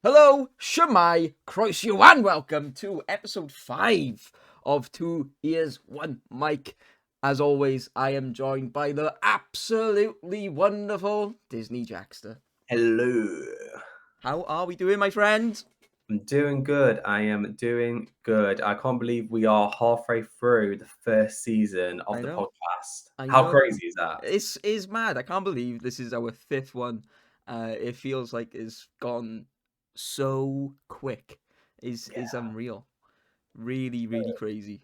Hello, Shemai, Croeso, and welcome to episode 5 of 2 Ears, 1 Mic. As always, I am joined by the absolutely wonderful Disney Jackster. Hello. How are we doing, my friend? I'm doing good. I am doing good. I can't believe we are halfway through the first season of I the know, podcast. I How know. crazy is that? It's mad. I can't believe this is our 5th one. It feels like it's gone so quick. Is Yeah, unreal. Really, really crazy.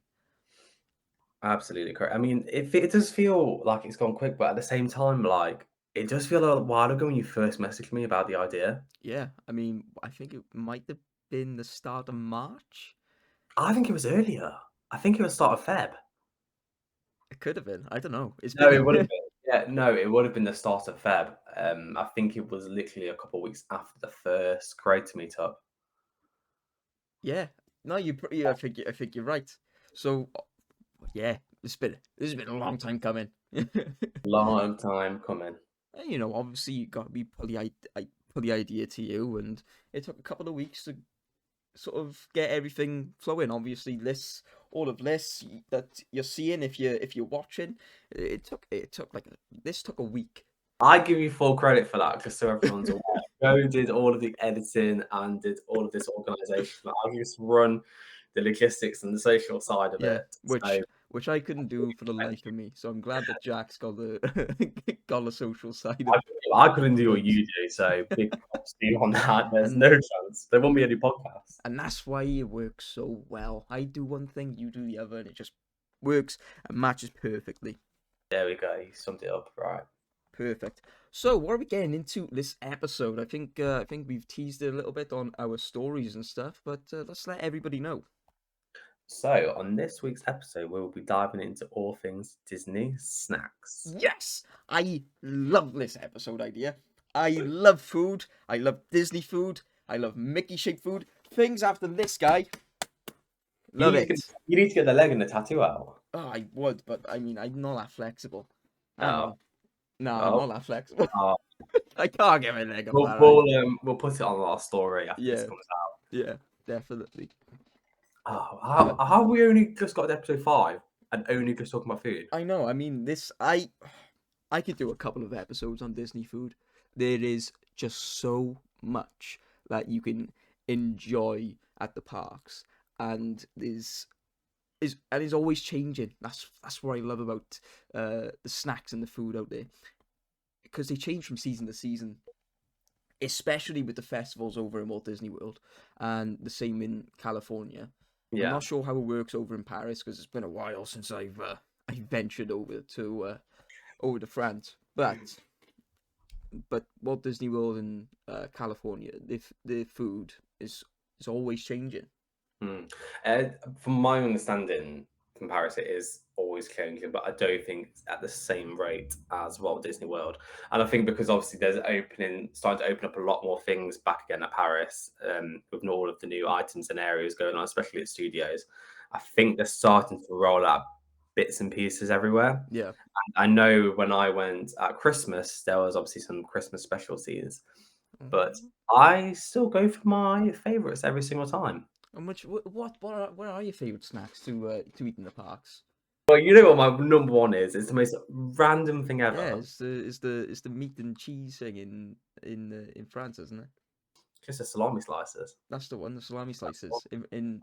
absolutely correct. I mean, it does feel like it's gone quick, but at the same time, like it does feel a while ago when you first messaged me about the idea. Yeah, I mean, I think it might have been the start of March. I think it was earlier. I think it was start of Feb. It could have been. I don't know. It's No, been it would have been. Yeah, no, it would have been the start of Feb. I think it was literally a couple of weeks after the first creator meetup. yeah. No, yeah, I think you're right. So yeah, this has been a long time coming. Long time coming. And, obviously you got me put the idea to you, and it took a couple of weeks to sort of get everything flowing. Obviously, all of that you're seeing if you're watching, this took a week. I give you full credit for that, just so everyone's aware. Joe did all of the editing and did all of this organisation. I just run the logistics and the social side of Yeah, it. So which I couldn't do for the life of me. So I'm glad that Jack's got the got the social side I, I couldn't do what things, you do. So big props to you on that. There's and no chance. There won't be any podcast. and that's why it works so well. I do one thing, you do the other, and it just works and matches perfectly. There we go. You summed it up right. Perfect. So, what are we getting into this episode? I think we've teased it a little bit on our stories and stuff, but let's let everybody know. So on this week's episode, we will be diving into all things Disney snacks. Yes, I love this episode idea. I love food. I love Disney food. I love Mickey shaped food. Things after this guy. You Love need to get it. you need to get the leg and the tattoo out. Oh, I would, but I mean, I'm not that flexible. I Oh, know. No, I'm oh, not that flexible. oh. I can't get my leg up We'll that high. we'll we'll put it on our story after this Yeah, comes out. yeah, definitely. Oh, how have we only just got to episode 5 and only just talking about food? I know. I mean, I could do a couple of episodes on Disney food. There is just so much that you can enjoy at the parks, and is always changing. That's what I love about the snacks and the food out there, because they change from season to season, especially with the festivals over in Walt Disney World, and the same in California. I'm Yeah. not sure how it works over in Paris because it's been a while since I ventured over to France, but Walt Disney World in California, the food is always changing. Mm. Uh, from my understanding, from Paris, it is always changing, but I don't think it's at the same rate as Walt Disney World. And I think because obviously there's starting to open up a lot more things back again at Paris, with all of the new items and areas going on, especially at studios. I think they're starting to roll out bits and pieces everywhere. Yeah. I know when I went at Christmas, there was obviously some Christmas specialties, but Mhm. I still go for my favorites every single time. And what are your favorite snacks to eat in the parks? Well, you know what my number one is? It's the most random thing Yeah, ever. it's the meat and cheese thing in France, isn't it? Just the salami slices. That's the one, the salami That's the one. slices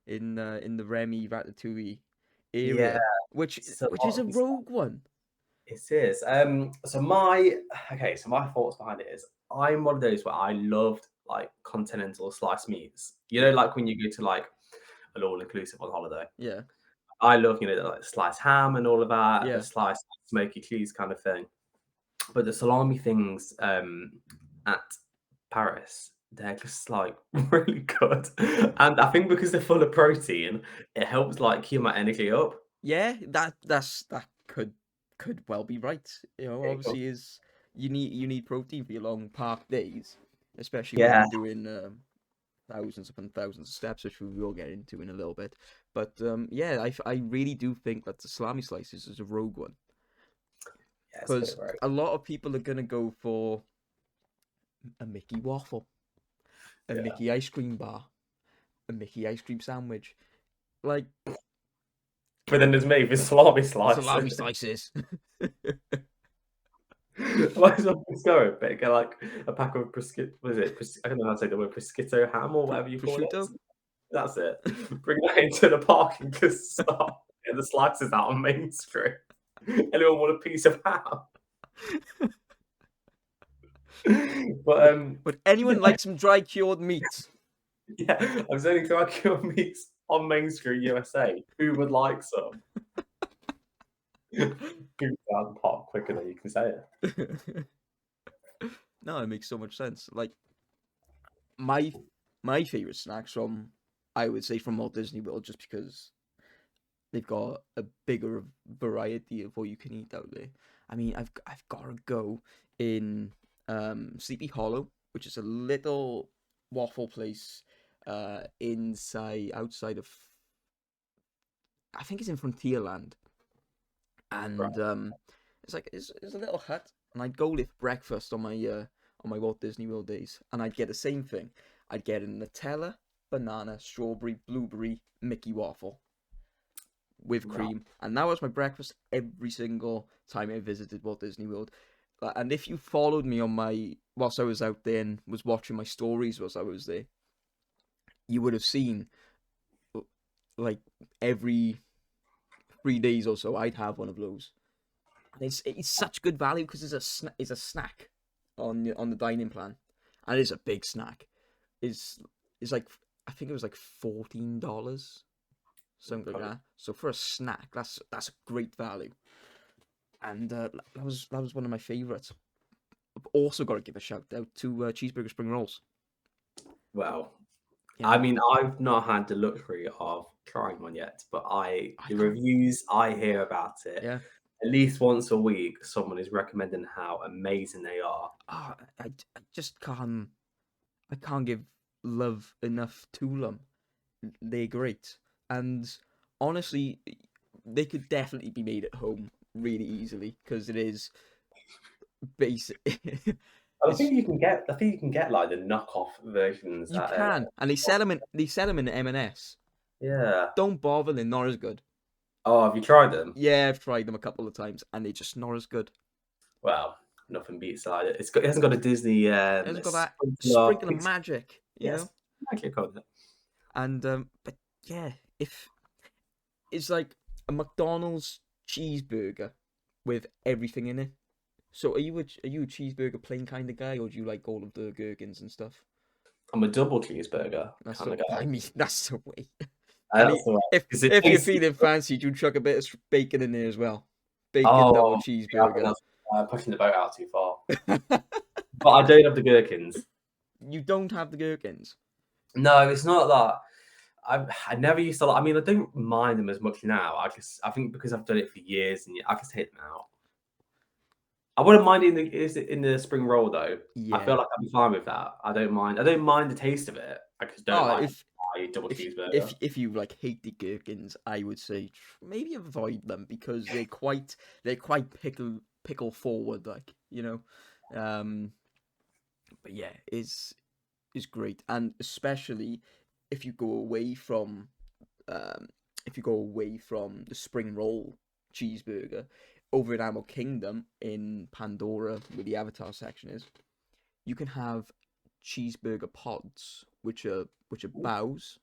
in the Remy Ratatouille Yeah, area, which is a salami slices. rogue one. It is. So my thoughts behind it is I'm one of those where I loved like continental sliced meats. You know, Yeah, like when you go to like an all inclusive on holiday. yeah, I love, the like sliced ham and all of that, the yeah. sliced smoky cheese kind of thing. But the salami things at Paris, they're just like really good. And I think because they're full of protein, it helps like keep my energy up. Yeah, that could well be right. There you go. Obviously, is you need protein for your long park days, especially when Yeah, you're doing thousands upon thousands of steps, which we will get into in a little bit. But yeah, I really do think that the salami slices is a rogue one, yeah, it's a bit because right. a lot of people are gonna go for a Mickey waffle. a Yeah. Mickey ice cream bar, a Mickey ice cream sandwich, like But then there's me with salami salami slices. slices. Might as well just go but get like a pack of prosciutto. What is it? I don't know how to say the word prosciutto ham or whatever you call it. Prosciutto. That's it. Bring that into the park and just start getting the slices out on Main Street. Anyone want a piece of ham? But Would anyone like some dry cured meat? yeah, I'm selling Dracula meats on Main Street, USA. Who would like some? People out the park quicker than you can say it. No, it makes so much sense. Like my my favorite snacks from, I would say, from Walt Disney World, just because they've got a bigger variety of what you can eat out there. I mean, I've got to go in Sleepy Hollow, which is a little waffle place inside outside of, I think it's in Frontierland, Right. and it's like it's a little hut, and I'd go there for breakfast on my Walt Disney World days, and I'd get the same thing. I'd get a Nutella, banana, strawberry, blueberry, Mickey waffle with Wow. cream, and that was my breakfast every single time I visited Walt Disney World. And if you followed me on my whilst I was out there and was watching my stories whilst I was there, you would have seen like every 3 days or so I'd have one of those. And it's such good value because it's a snack on the dining plan, and it's a big snack. It's like, I think it was like $14, something like that. So for a snack, that's a great value, and that was one of my favorites. I've also got to give a shout out to cheeseburger spring rolls. Well, You I know, mean, I've not had the luxury of trying one yet, but I the can't. reviews I hear about it, Yeah, at least once a week, someone is recommending how amazing they are. I just can't. I can't give love enough to them. They're great, and honestly, they could definitely be made at home really easily because it is basic. It's I think you can get like the knockoff versions You at can, and they sell them in M&S. yeah. Don't bother, they're not as good. Oh, have you tried them? Yeah, I've tried them a couple of times, and they're just not as good. Well, nothing beats like it. It hasn't got a Disney It hasn't got that sprinkler sprinkle of pixie. magic, you Yes, know. magic on it. And but yeah, if it's like a McDonald's cheeseburger with everything in it. So are you a cheeseburger plain kind of guy, or do you like all of the gherkins and stuff? I'm a double cheeseburger That's kind the of guy. I mean that's the way. And That's the way if because it if you're tastes. feeling fancy, you chuck a bit of bacon in there as well. Bacon double Oh, yeah, I think cheeseburger. that's pushing the boat out too far. But I don't have the gherkins. You don't have the gherkins. No, it's not that. I never used to. I mean, I don't mind them as much now. I think because I've done it for years and I can take them out. I wouldn't mind in the spring roll though. I Yeah. feel like I'd be fine with that. I don't mind. I don't mind the taste of it. I just don't Oh, like if my double if cheeseburger. if you like hate the gherkins, I would say maybe avoid them because they're quite pickle forward, like, you know. Um, but yeah, is great, and especially if you go away from um if you go away from the spring roll cheeseburger over in Animal Kingdom in Pandora, where the Avatar section is, you can have cheeseburger pods, which are bows.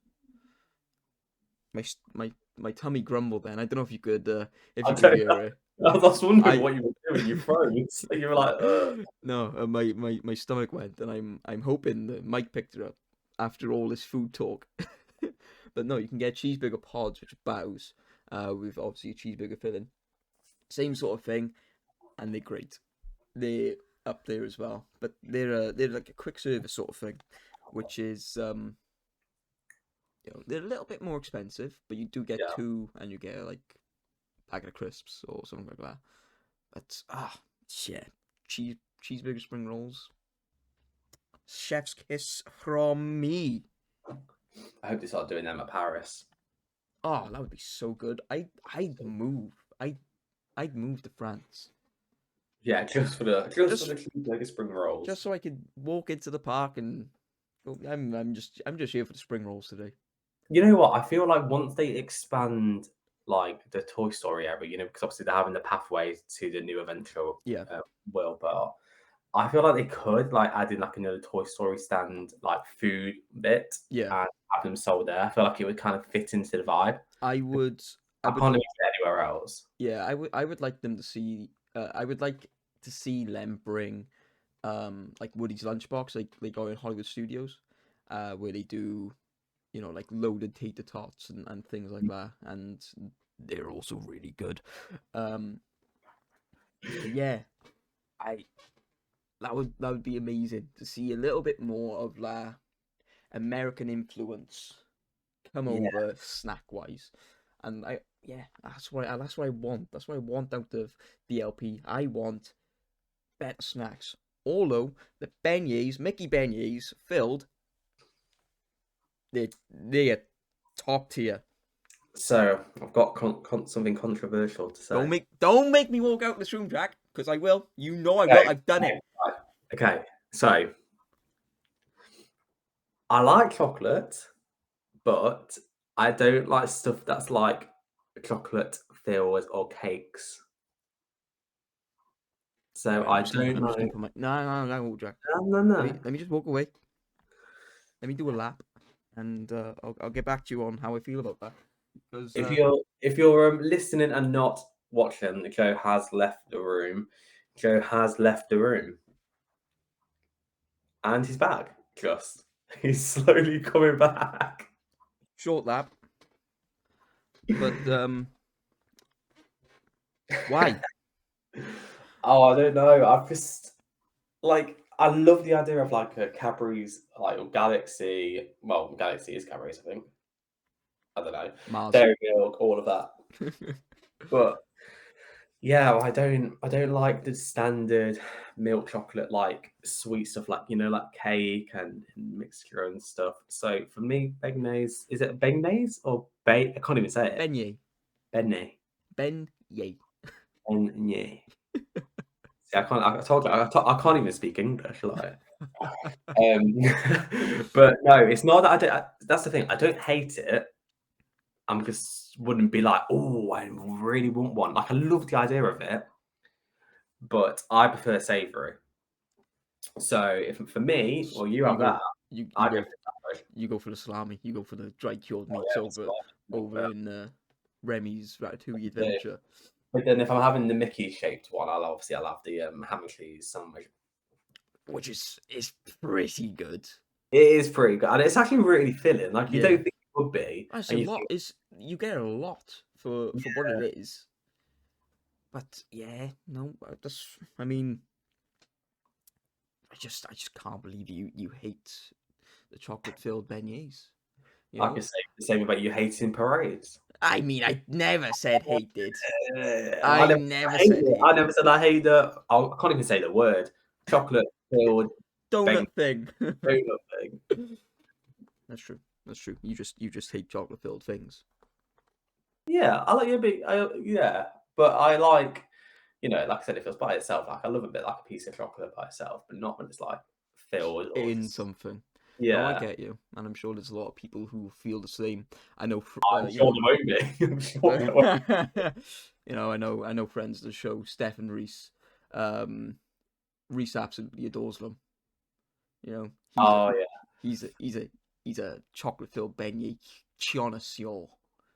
My tummy grumbled then. I don't know if I you could don't hear it. know. I was wondering I what you were doing. You froze. You were like, no, my stomach went, and I'm hoping that Mike picked it up after all this food talk. But no, you can get cheeseburger pods, which are bows, with obviously a cheeseburger filling. Same sort of thing, and they're great. They're up there as well, but they're like a quick service sort of thing, which is they're a little bit more expensive, but you do get yeah. two, and you get like a packet of crisps or something like that. But yeah, cheeseburger spring rolls, chef's kiss from me. I hope they start doing them at Paris. Oh, that would be so good. I'd move. I'd move to France Yeah, just for the just cheeseburger spring rolls. just so I could walk into the park and Oh, I'm just here for the spring rolls today. You know what? I feel like once they expand like the Toy Story area, because obviously they're having the pathway to the new adventure Yeah, uh, world, but I feel like they could like add in like another Toy Story stand, like food bit, yeah. and have them sold there. I feel like it would kind of fit into the vibe. I would, I I would, can't imagine it anywhere else. yeah, I would like them to see. I would like to see them bring, like Woody's Lunchbox, like they go in Hollywood Studios, where they do, like loaded tater tots and things like that, and they're also really good. Um, but yeah, I that would be amazing to see a little bit more of la American influence come Yeah. over snack wise, and that's what I want. That's what I want out of the LP. I want better snacks. Although the beignets, Mickey beignets, filled, they're top tier. So I've got something controversial to Don't say. make don't make me walk out this room, Jack, because I will. You know I Okay, will. I've done it. right. Okay, so I like chocolate, but I don't like stuff that's like chocolate filled or cakes. So Right, I don't I'm just gonna like. put my no, Jack. No, no, no. Let me just walk away. Let me do a lap, and I'll get back to you on how I feel about that. Because If you're listening and not watching, Joe has left the room. Joe has left the room, and he's back. Just he's slowly coming back. short lap, but why? Oh, I don't know. I've just like I love the idea of like a Cadbury's like or Galaxy. Well, Galaxy is Cadbury's, I think. I don't know. Mars. Dairy milk, all of that. But yeah, well, I don't like the standard milk chocolate like sweet stuff like like cake and mixture and stuff. So for me, beignets is it beignets or I can't even say it. Beignet. Beignet. Beignet. Beignet. See, I can't. I told you I can't even speak English. Like, um, but no, it's not that I don't. That's the thing. I don't hate it. I'm just wouldn't be like, oh, I really want one. Like I love the idea of it, but I prefer savoury. So if for me, well, you You have go that. you I you go go for that. you go for the salami. You go for the dry cured Oh meats yeah, that's over fine. over in Remy's Ratatouille Yeah. Adventure, But then if I'm having the Mickey shaped one, I'll have the ham and cheese sandwich. which is pretty good. It is pretty good, and it's actually really filling. Like you don't Yeah, think it would be, that's a and you lot. think, Is you get a lot for what it is. But yeah, no, that's. I mean, I just can't believe you hate the chocolate filled beignets. You I know. could say the same about you hating parades. I mean, I never said hated. I I never never hate said it. I hated. never said I hate the. I can't even say the word chocolate filled bang Donut thing. donut thing. That's true. That's true. You just hate chocolate filled things. Yeah, I like a bit. Yeah, but I like, like I said, if it's by itself, like I love a bit like a piece of chocolate by itself, but not when it's like filled or In just something. No, I yeah. get you, and I'm sure there's a lot of people who feel the same. I know, I'm sure there won't be. I'm sure there won't. I know friends that show Steph and Reese. Um, Reese absolutely adores them. You know, he's a Oh yeah, he's a he's a he's a chocolate filled beignet connoisseur.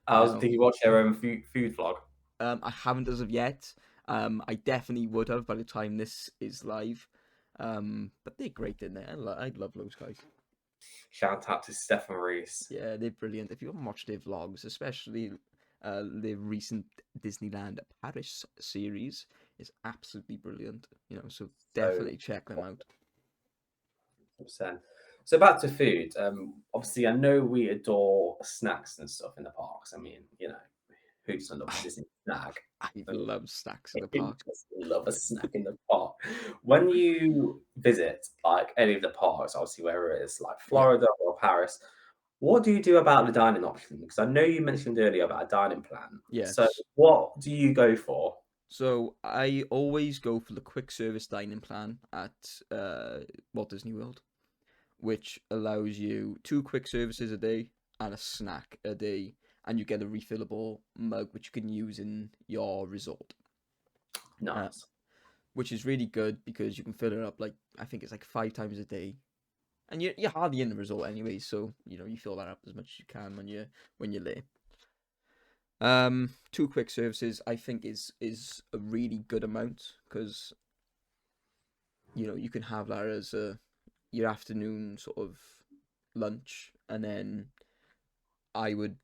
I You was know, thinking you watch their own food vlog. I haven't as of yet. I definitely would have by the time this is live. But they're great in there. I love those guys. Shout out to Stefan Reese. Yeah, they're brilliant. If you haven't watched their vlogs, especially the recent Disneyland Paris series, is absolutely brilliant. So So definitely check them out. 100%. So back to food. Obviously, I know we adore snacks and stuff in the parks. I mean, who doesn't love a Disney snack? I love snacks in the Who park. doesn't love a snack in the park? When you visit like any of the parks, obviously whether it's like Yeah. Florida or Paris, what do you do about the dining option? Because I know you mentioned earlier about a dining plan. So Yes. what do you go for? So I always go for the quick service dining plan at Walt Disney World. which allows you 2 quick services a day and a snack a day, and you get a refillable mug which you can use in your resort. Uh, Nice. which is really good because you can fill it up like I think it's like 5 times a day, and you're hardly in the resort anyway, so you fill that up as much as you can when you're there. 2 quick services I think is a really good amount because you can have that as your afternoon sort of lunch, and then I would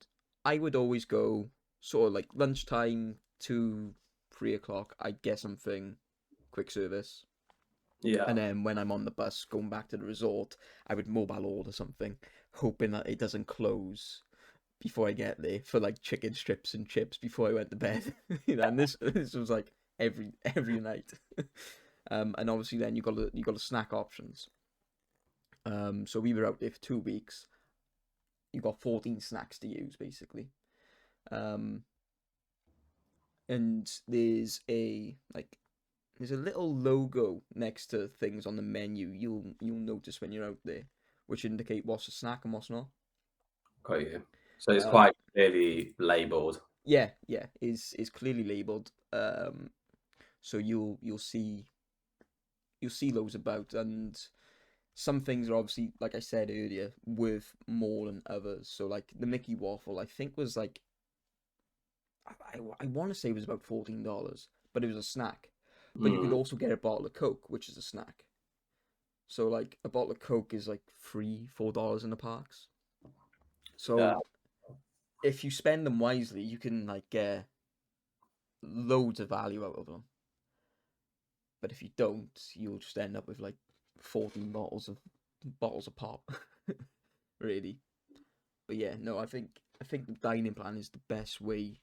I would always go sort of like lunchtime to 3 o'clock. I'd get something quick service, Yeah. and then when I'm on the bus going back to the resort, I would mobile order something, hoping that it doesn't close before I get there for like chicken strips and chips before I went to bed. And this was like every night. And obviously then you got the snack options. So we were out there for 2 weeks. You got 14 snacks to use basically. Um, and there's a little logo next to things on the menu. You'll notice when you're out there, which indicate what's a snack and what's not. Got you. So it's Uh, quite clearly labelled. yeah, is clearly labeled. So you'll see those about, and some things are obviously, like I said earlier, worth more than others. So like the Mickey waffle, I think was like I want to say it was about $14, but it was a snack. But you could Mm. also get a bottle of Coke, which is a snack. So like a bottle of Coke is like $3, $4 in the parks. Yeah. So if you spend them wisely, you can like get loads of value out of them. But if you don't, you'll just end up with like 14 bottles of pop, really. But yeah, no, I think the dining plan is the best way,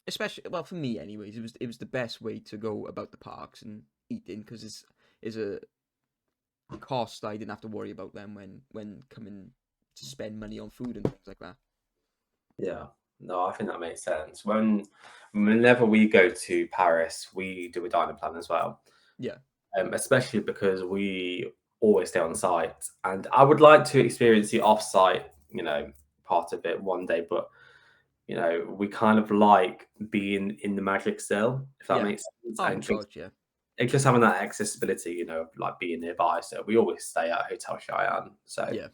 especially well for me, anyways. It was the best way to go about the parks and eating because it's a cost I didn't have to worry about them when coming to spend money on food and things like that. Yeah. No, I think that makes sense. Whenever we go to Paris, we do a dining plan as well. Yeah, Especially because we always stay on site. And I would like to experience the off-site, part of it one day, but we kind of like being in the magic still, if that yeah. makes sense, Oh and God, yeah, just having that accessibility, like being nearby. So we always stay at Hotel Cheyenne. So yeah.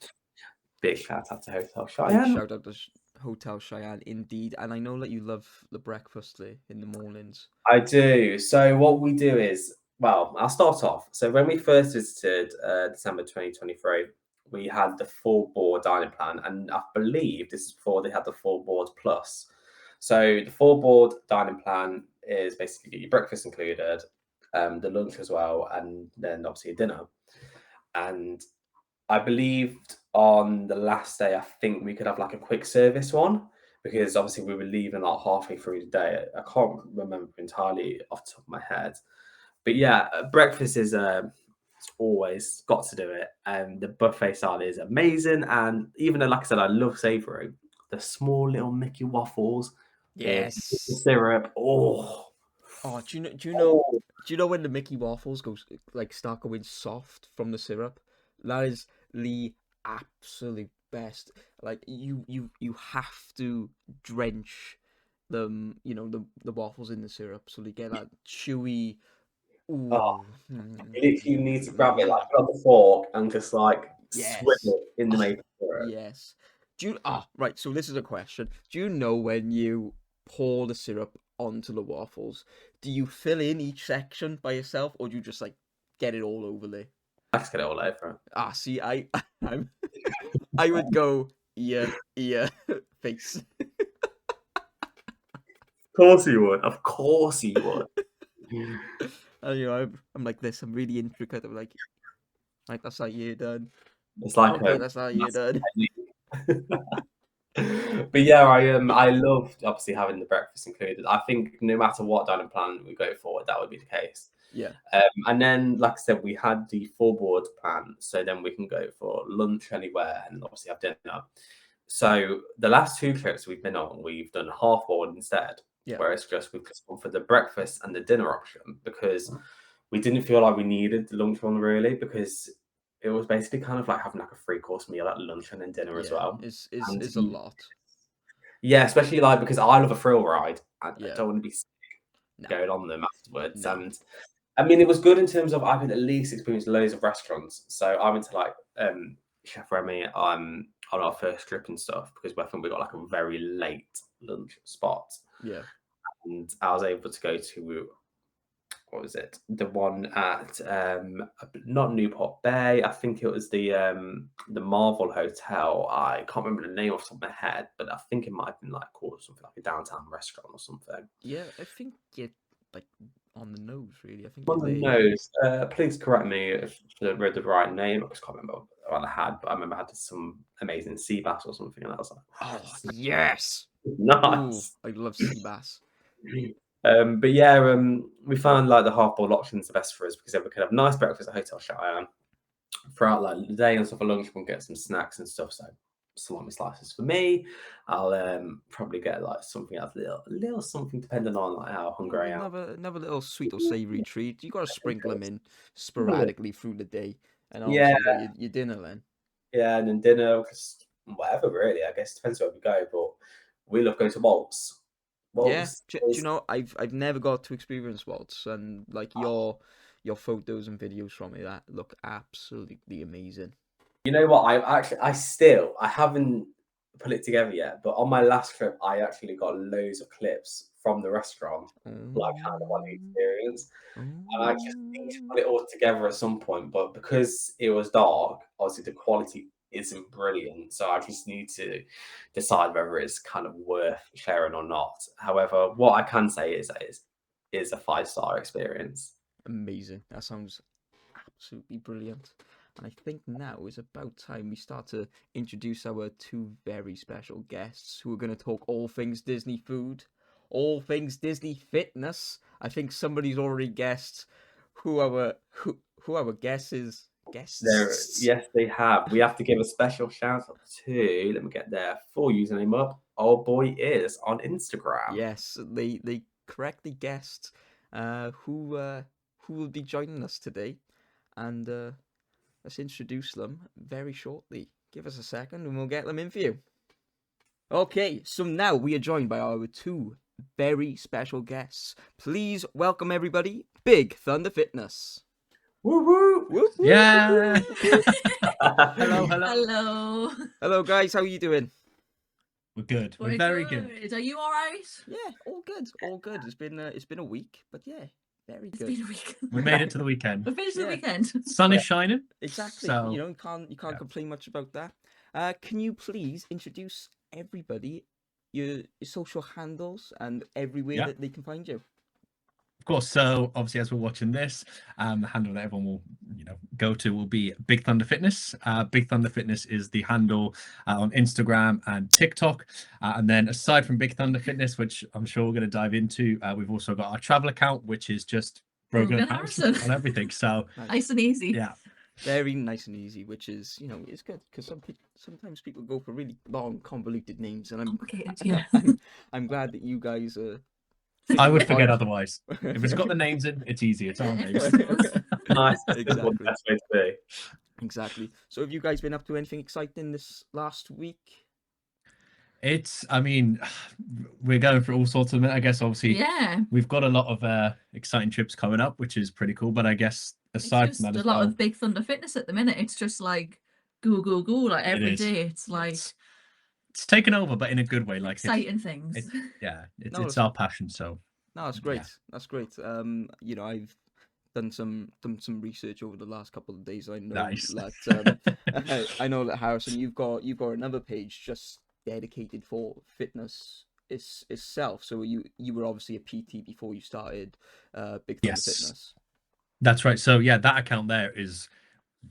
big shout out to Hotel Big Cheyenne. shout out to Hotel Cheyenne, indeed. And I know that you love the breakfast there in the mornings. I do. So what we do is, well, I'll start off. So when we first visited December 2023, we had the full board dining plan, and I believe this is before they had the full board plus. So the full board dining plan is basically your breakfast included, the lunch as well, and then obviously a dinner. And I believed on the last day, I think we could have like a quick service one because obviously we were leaving like halfway through the day. I can't remember entirely off the top of my head, but yeah, breakfast is it's always got to do it, and the buffet style is amazing. And even though, like I said, I love savoury, the small little Mickey waffles with Yes. syrup. Oh, Oh, oh, do you know when the Mickey waffles start going soft from the syrup? That is the absolute best. Like you have to drench them, the waffles in the syrup so they get that chewy. oh. Ooh. You literally need to grab it like on the fork and just like swim Yes. it in the Oh, maple syrup. yes. Right, so this is a question. Do you know when you pour the syrup onto the waffles, do you fill in each section by yourself or do you just like get it all over there? I just get it all over. See, I'm I would go ear, face. Of course you would. Of course you would. And I'm like this, I'm really intricate. I'm like that's how you're done. It's like Okay, a that's how you're massive done. technique. But yeah, I loved obviously having the breakfast included. I think no matter what dining plan we go for, that would be the case. Yeah, And then, like I said, we had the full board plan, so then we can go for lunch anywhere and obviously have dinner. So the last two trips we've been on, we've done half board instead, yeah, whereas just we've just gone for the breakfast and the dinner option because we didn't feel like we needed the lunch one really because it was basically kind of like having like a 3-course meal at lunch and then dinner as Yeah, well. And is a lot. yeah, especially like because I love a thrill ride. I Yeah. don't want to be No. going on them afterwards. No. And I mean, it was good in terms of I could at least experience loads of restaurants. So I went to like Chef Remy on our first trip and stuff because I think we got like a very late lunch spot, Yeah. and I was able to go to what was it? The one at not Newport Bay. I think it was the Marvel Hotel. I can't remember the name off the top of my head, but I think it might have been like called something like a downtown restaurant or something. Yeah, I think you're like on the nose, really. I think you're On the there, yeah. nose. Please correct me if I read the right name. I just can't remember what I had, but I remember I had some amazing sea bass or something, and I was like, oh, Oh, this is yes. Ooh, nice. I love sea bass. But yeah, we found like the half boiled options the best for us because then we could have nice breakfast at Hotel Cheyenne throughout like the day and stuff for lunch. We'll get some snacks and stuff. So salami slices for me. I'll probably get like something else, little something depending on like how hungry I am. Another little sweet or savory treat. You got to sprinkle them in sporadically through the day, and Yeah, obviously you got your dinner then. yeah, and then dinner, just whatever really. I guess depends where we go, but we love going to Waltz. Yeah, Waltz do you is know I've never got to experience Waltz, and like your photos and videos from it that look absolutely amazing. you know what? I haven't put it together yet, but on my last trip, I actually got loads of clips from the restaurant, like kind of on the Oh, experience. And I just need to oh. put it all together at some point. But because it was dark, obviously the quality isn't brilliant. So I just need to decide whether it's kind of worth sharing or not. However, what I can say is that is a 5-star experience. Amazing. That sounds absolutely brilliant. And I think now is about time we start to introduce our two very special guests who are going to talk all things Disney food, all things Disney fitness. I think somebody's already guessed who our guest is. There, Guests. yes, they have. We have to give a special shout out to, let me get their full username up. Old Boy Is on Instagram. Yes, they correctly guessed who will be joining us today, and let's introduce them very shortly. Give us a second and we'll get them in for you. Okay, so now we are joined by our two very special guests. Please welcome everybody, Big Thunder Fitness. Woo woo! Whoop, whoop, Yeah. whoop, whoop. Hello. Hello. Hello guys, how are you doing? We're good. We're We're very good. Are you all right? Yeah, all good, all good. It's been a week, but yeah, very It's good. been a week. We made it to the weekend. We finished the Yeah. weekend. Sun is shining. Exactly. So You know, you can't yeah. complain much about that. Can you please introduce everybody your social handles and everywhere Yeah. that they can find you? Of course. So obviously, as we're watching this, the handle that everyone will, go to will be Big Thunder Fitness. Big Thunder Fitness is the handle on Instagram and TikTok. And then aside from Big Thunder Fitness, which I'm sure we're going to dive into, we've also got our travel account, which is just Brogan and Harrison on everything. So Nice and easy. yeah, Very nice and easy, which is, it's good because sometimes people go for really long, convoluted names, and Complicated, yeah. I'm glad that you guys are. I would forget otherwise. If it's got the names in, it's easy. It's our names. Nice. That's Exactly. the best way to be. Exactly. So, have you guys been up to anything exciting this last week? I mean, we're going through all sorts of it. I guess obviously Yeah. we've got a lot of exciting trips coming up, which is pretty cool. But I guess It's aside just from that a as lot well, of Big Thunder Fitness at the minute. It's just like go, go, go, like every is. day. It's like it's taken over, but in a good way. Like exciting things. It's our passion. So No, that's great. Yeah. That's great. I've done some research over the last couple of days. I know Nice. that I know that Harrison, you've got another page just dedicated for fitness itself. So you were obviously a PT before you started Big Thunder Yes. Fitness. That's right. So yeah, that account there is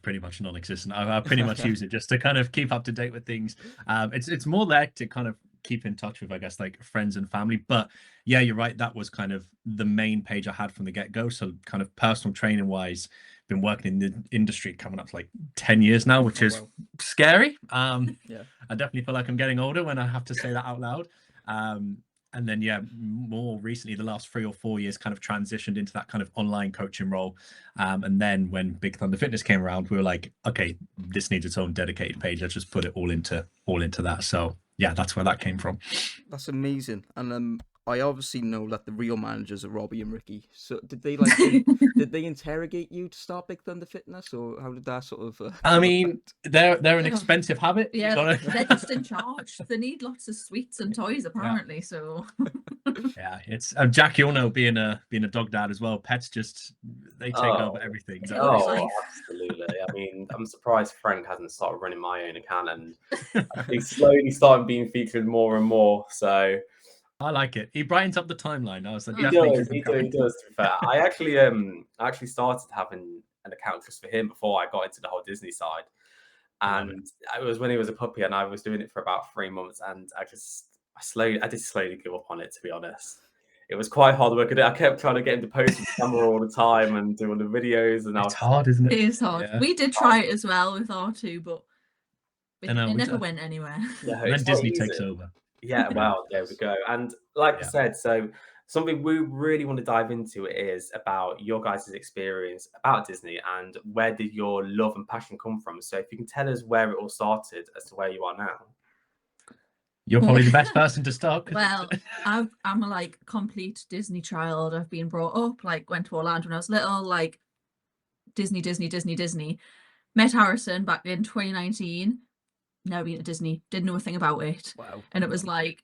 pretty much non-existent. I pretty much use it just to kind of keep up to date with things. It's more there to kind of keep in touch with, I guess, like friends and family. But yeah, you're right. That was kind of the main page I had from the get-go. So kind of personal training wise, been working in the industry coming up to like 10 years now, which is wow. scary. Yeah. I definitely feel like I'm getting older when I have to say that out loud. and then more recently, the last 3 or 4 years, kind of transitioned into that kind of online coaching role. And then when Big Thunder Fitness came around, we were like, okay, this needs its own dedicated page. Let's just put it all into that. So yeah, that's where that came from. That's amazing. And I obviously know that the real managers are Robbie and Ricky. So did they did they interrogate you to start Big Thunder Fitness, or how did that sort of? I come mean, about? they're an expensive habit. Yeah, Gotta... they're just in charge. They need lots of sweets and toys, apparently. So yeah, it's Jack. You'll know, being a dog dad as well. Pets just they take over everything. It looks like- Absolutely. I mean, I'm surprised Frank hasn't started running my own account, and he's slowly starting being featured more and more. So I like it. He brightens up the timeline. I was like, he does. He does. To be fair, I actually started having an account just for him before I got into the whole Disney side, and it was when he was a puppy, and I was doing it for about 3 months, and I did slowly give up on it, to be honest. It was quite hard work. I kept trying to get him to post with the camera all the time and do all the videos, and it's hard, isn't it? It is hard. Yeah. We did try it as well with R2, but it we never went anywhere. Yeah, And then it's not Disney easy. takes over. Yeah, well, there we go. And like I said, so something we really want to dive into is about your guys' experience about Disney and where did your love and passion come from. So if you can tell us where it all started as to where you are now. You're probably the best person to start. 'cause- Well, I'm a like complete Disney child. I've been brought up, like went to Orlando when I was little, like Disney. Met Harrison back in 2019. Never been to Disney, didn't know a thing about it. Wow. And it was like,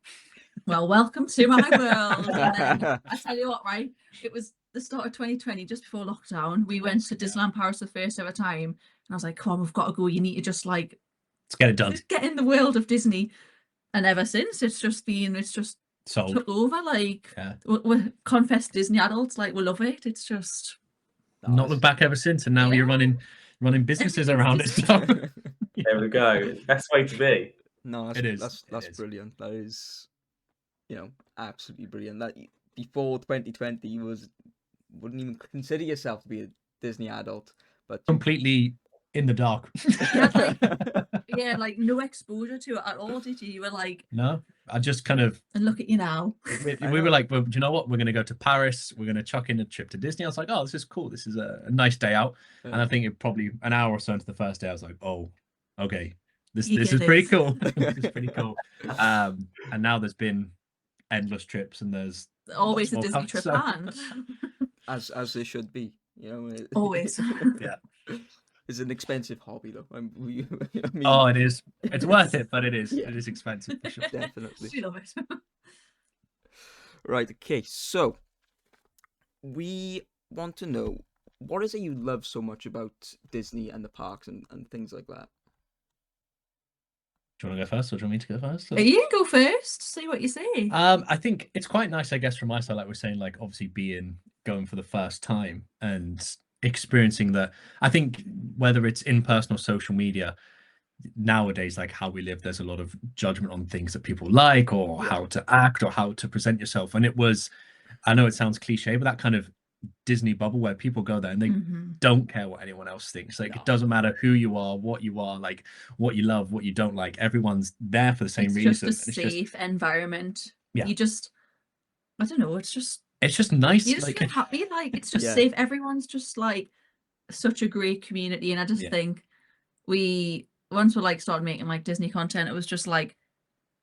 well, welcome to my world. And then I tell you what, right? It was the start of 2020, just before lockdown. We went to Disneyland Paris the first ever time. And I was like, come on, we've got to go. You need to just like Let's get it done. just get in the world of Disney. And ever since, it's just Sold. took over. Like Yeah. we're confessed Disney adults, like we love it. It's just Not looked back ever since, and now you're running businesses around it. So. There we go. Best way to be. No, It is. That's brilliant. That is, absolutely brilliant. That before 2020, you wouldn't even consider yourself to be a Disney adult, but Completely in the dark. yeah, like no exposure to it at all, did you? You were like, No, I just kind of. and look at you now. We were like, well, do you know what? We're going to go to Paris. We're going to chuck in a trip to Disney. I was like, oh, this is cool. This is a nice day out. And I think it probably an hour or so into the first day, I was like, oh, okay, this is pretty cool. This is pretty cool. And now there's been endless trips, and there's Always a lots more Disney trip coming, planned. as they should be, Always. Yeah. It's an expensive hobby, though. I mean, Oh, it is. It's worth it, but it is. Yeah. It is expensive for sure. definitely. We love it. Right. Okay. So we want to know, what is it you love so much about Disney and the parks and things like that? Do you want to go first, or do you want me to go first? Or... You can go first. See what you say. I think it's quite nice, I guess, from my side, like we're saying, like obviously going for the first time and experiencing that. I think whether it's in person or social media nowadays, like how we live, there's a lot of judgment on things that people like, or how to act, or how to present yourself. And it was, I know it sounds cliche, but that kind of Disney bubble where people go there and they don't care what anyone else thinks. Like it doesn't matter who you are, like what you love, what you don't like. Everyone's there for the same reason. Just a safe environment. Yeah. You just, I don't know. It's just nice. you just like feel happy. Like it's just safe. Everyone's just like such a great community, and I just think once we like started making like Disney content, it was just like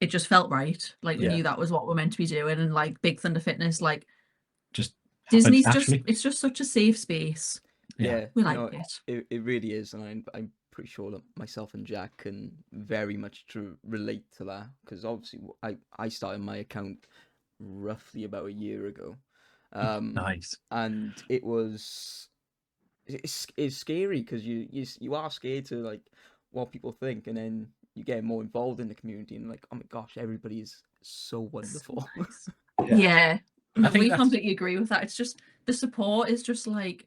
it just felt right. Like we knew that was what we're meant to be doing, and like Big Thunder Fitness, like just Disney's naturally. it's just such a safe space. Yeah, We like it. It really is, and I'm pretty sure that myself and Jack can very much relate to that, because obviously I started my account roughly about a year ago. Nice. And it's scary, because you are scared to like what people think, and then you get more involved in the community, and like, oh my gosh, everybody is so wonderful. Yeah. I think We that's- completely agree with that. It's just the support is just like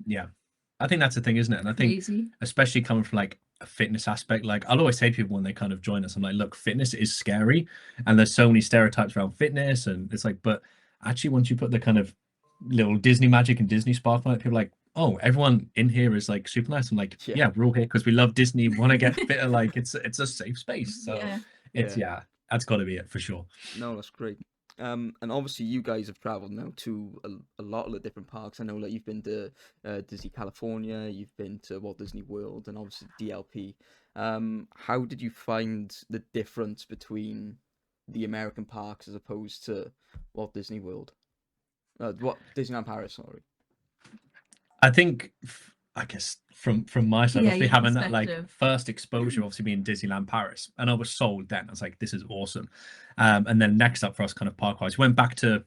I think that's the thing, isn't it? And I think crazy. especially coming from like a fitness aspect, like I'll always say to people when they kind of join us, I'm like, look, fitness is scary, and there's so many stereotypes around fitness, and it's like, but actually once you put the kind of little Disney magic and Disney sparkle on it, people are like, oh, everyone in here is like super nice. I'm like, yeah, we're all here because we love Disney, want to get fitter. Like it's a safe space. So it's that's got to be it for sure. No, that's great. And obviously you guys have traveled now to a lot of the different parks. I know like you've been to Disney California, you've been to Walt Disney World, and obviously DLP. How did you find the difference between the American parks as opposed to Walt Disney World? What Disneyland Paris, sorry. I think, I guess from my side, Yeah, obviously your having that like perspective. first exposure, obviously being Disneyland Paris, and I was sold then. I was like, this is awesome. And then next up for us, kind of park wise, went back to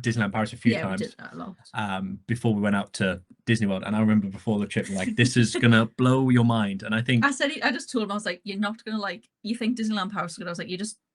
Disneyland Paris a few Yeah, we times did that a lot. before we went out to Disney World. And I remember before the trip, like, this is gonna blow your mind. And I think I just told him, I was like, you're not gonna like. You think Disneyland Paris is good? I was like,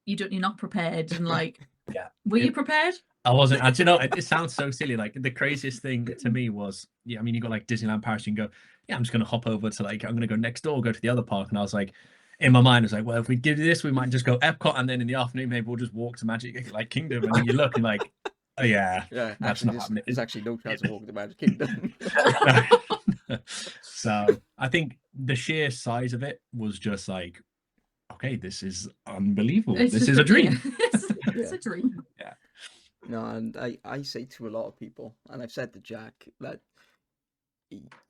you're not prepared. And like, yeah, were you prepared? I wasn't. And you know, it sounds so silly. Like the craziest thing to me was, yeah, I mean, you got like Disneyland Paris, you can go, yeah, I'm just gonna hop over to like, I'm gonna go next door, go to the other park, and I was like, in my mind, I was like, well, if we do this, we might just go Epcot, and then in the afternoon, maybe we'll just walk to Magic like Kingdom, and then you look and like, oh yeah, Yeah, that's actually, not happening. there's actually no chance of walking to Magic Kingdom. So I think the sheer size of it was just like, okay, this is unbelievable. It's This just is a dream. It's a dream. Yeah. No, and I say to a lot of people, and I've said to Jack, that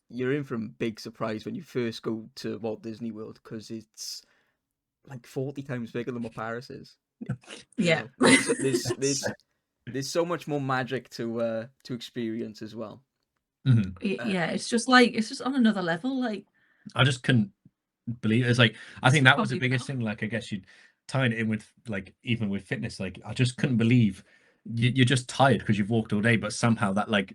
you're in for a big surprise when you first go to Walt Disney World, because it's like 40 times bigger than what Paris is. Yeah. There's so much more magic to experience as well. Mhm. Yeah, it's just on another level. Like, I just couldn't believe it. It's like, I think that was the probably biggest not. thing. Like, I guess you'd tie it in with like, even with fitness, like I just couldn't believe you're just tired because you've walked all day, but somehow that like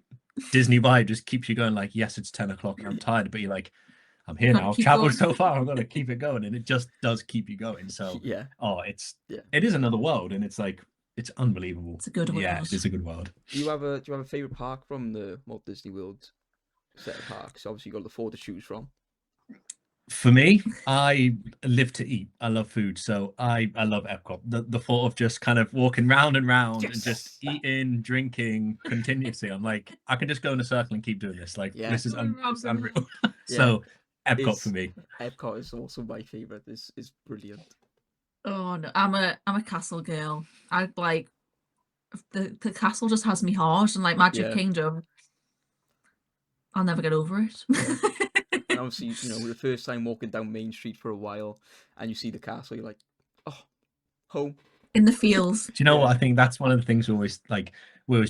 Disney vibe just keeps you going. Like, yes, it's 10 o'clock and I'm tired, but you're like, I'm here Gotta now. I've keep traveled going. so far. I'm gonna keep it going, and it just does keep you going. So, Yeah, it is another world, and it's like, it's unbelievable. It's a good Yeah, world. it is a good world. do you have a favorite park from the Walt Disney World set of parks? Obviously, you've got the four to choose from. For me, I live to eat. I love food, so I love Epcot. The thought of just kind of walking round and round and just Yes! eating, drinking continuously. I'm like, I can just go in a circle and keep doing this. Like, Yeah. this is Going round it's and unreal. Yeah. So Epcot It's- for me. Epcot is also my favorite. It's brilliant. Oh no, I'm a castle girl. I like the castle just has me heart, and like Magic Yeah. Kingdom, I'll never get over it. And obviously, the first time walking down Main Street for a while, and you see the castle, you're like, oh, home. In the fields. Do you know Yeah. what? I think that's one of the things we always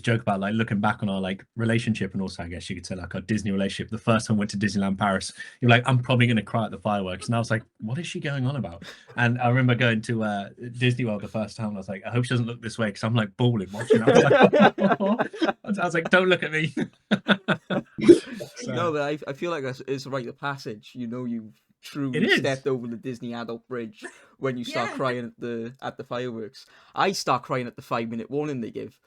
joke about, like looking back on our like relationship, and also I guess you could say like our Disney relationship. The first time we went to Disneyland Paris, you're like, I'm probably going to cry at the fireworks, and I was like, what is she going on about? And I remember going to Disney World the first time, and I was like, I hope she doesn't look this way, because I'm like bawling watching. I was like, I was like, don't look at me. No, but I feel like it's a rite of passage. You've truly It is. stepped over the Disney adult bridge when you start Yeah. crying at the fireworks. I start crying at the 5-minute warning they give.